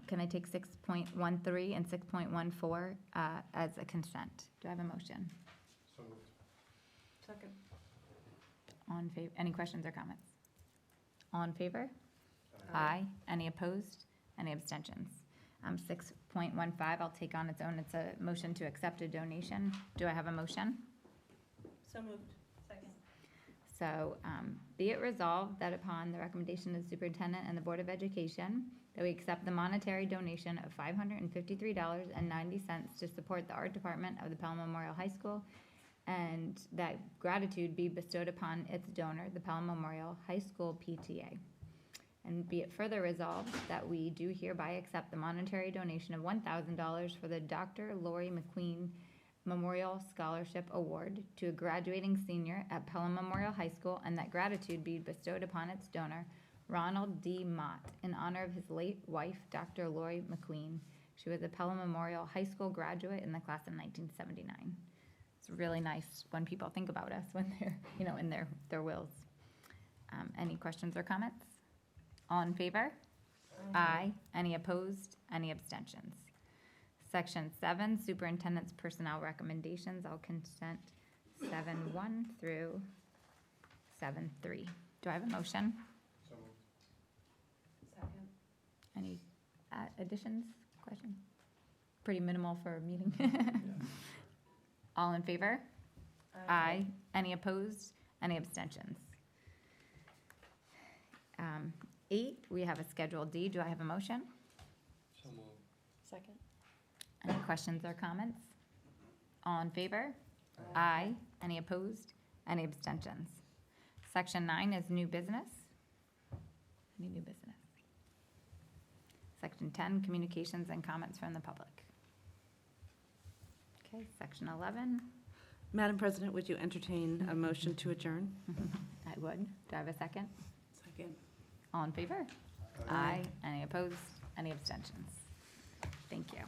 Can I take 6.13 and 6.14 as a consent? Do I have a motion? So moved. Second. All in favor, any questions or comments? All in favor? Aye. Any opposed? Any abstentions? 6.15, I'll take on its own. It's a motion to accept a donation. Do I have a motion? So moved. Second. So, be it resolved that upon the recommendation of the superintendent and the Board of Education, that we accept the monetary donation of $553.90 to support the art department of the Pelham Memorial High School, and that gratitude be bestowed upon its donor, the Pelham Memorial High School PTA. And be it further resolved that we do hereby accept the monetary donation of $1,000 for the Dr. Lori McQueen Memorial Scholarship Award to a graduating senior at Pelham Memorial High School, and that gratitude be bestowed upon its donor, Ronald D. Mott, in honor of his late wife, Dr. Lori McQueen. She was a Pelham Memorial High School graduate in the class of 1979. It's really nice when people think about us when they're, in their wills. Any questions or comments? All in favor? Aye. Any opposed? Any abstentions? Section 7, Superintendent's Personnel Recommendations. I'll consent 7.1 through 7.3. Do I have a motion? So moved. Second. Any additions, questions? Pretty minimal for a meeting. All in favor? Aye. Any opposed? Any abstentions? 8, we have a Schedule D. Do I have a motion? So moved. Second. Any questions or comments? All in favor? Aye. Any opposed? Any abstentions? Section 9 is new business. Any new business? Section 10, communications and comments from the public. Okay, section 11. Madam President, would you entertain a motion to adjourn? I would. Do I have a second? Second. All in favor? Aye. Any opposed? Any abstentions? Thank you.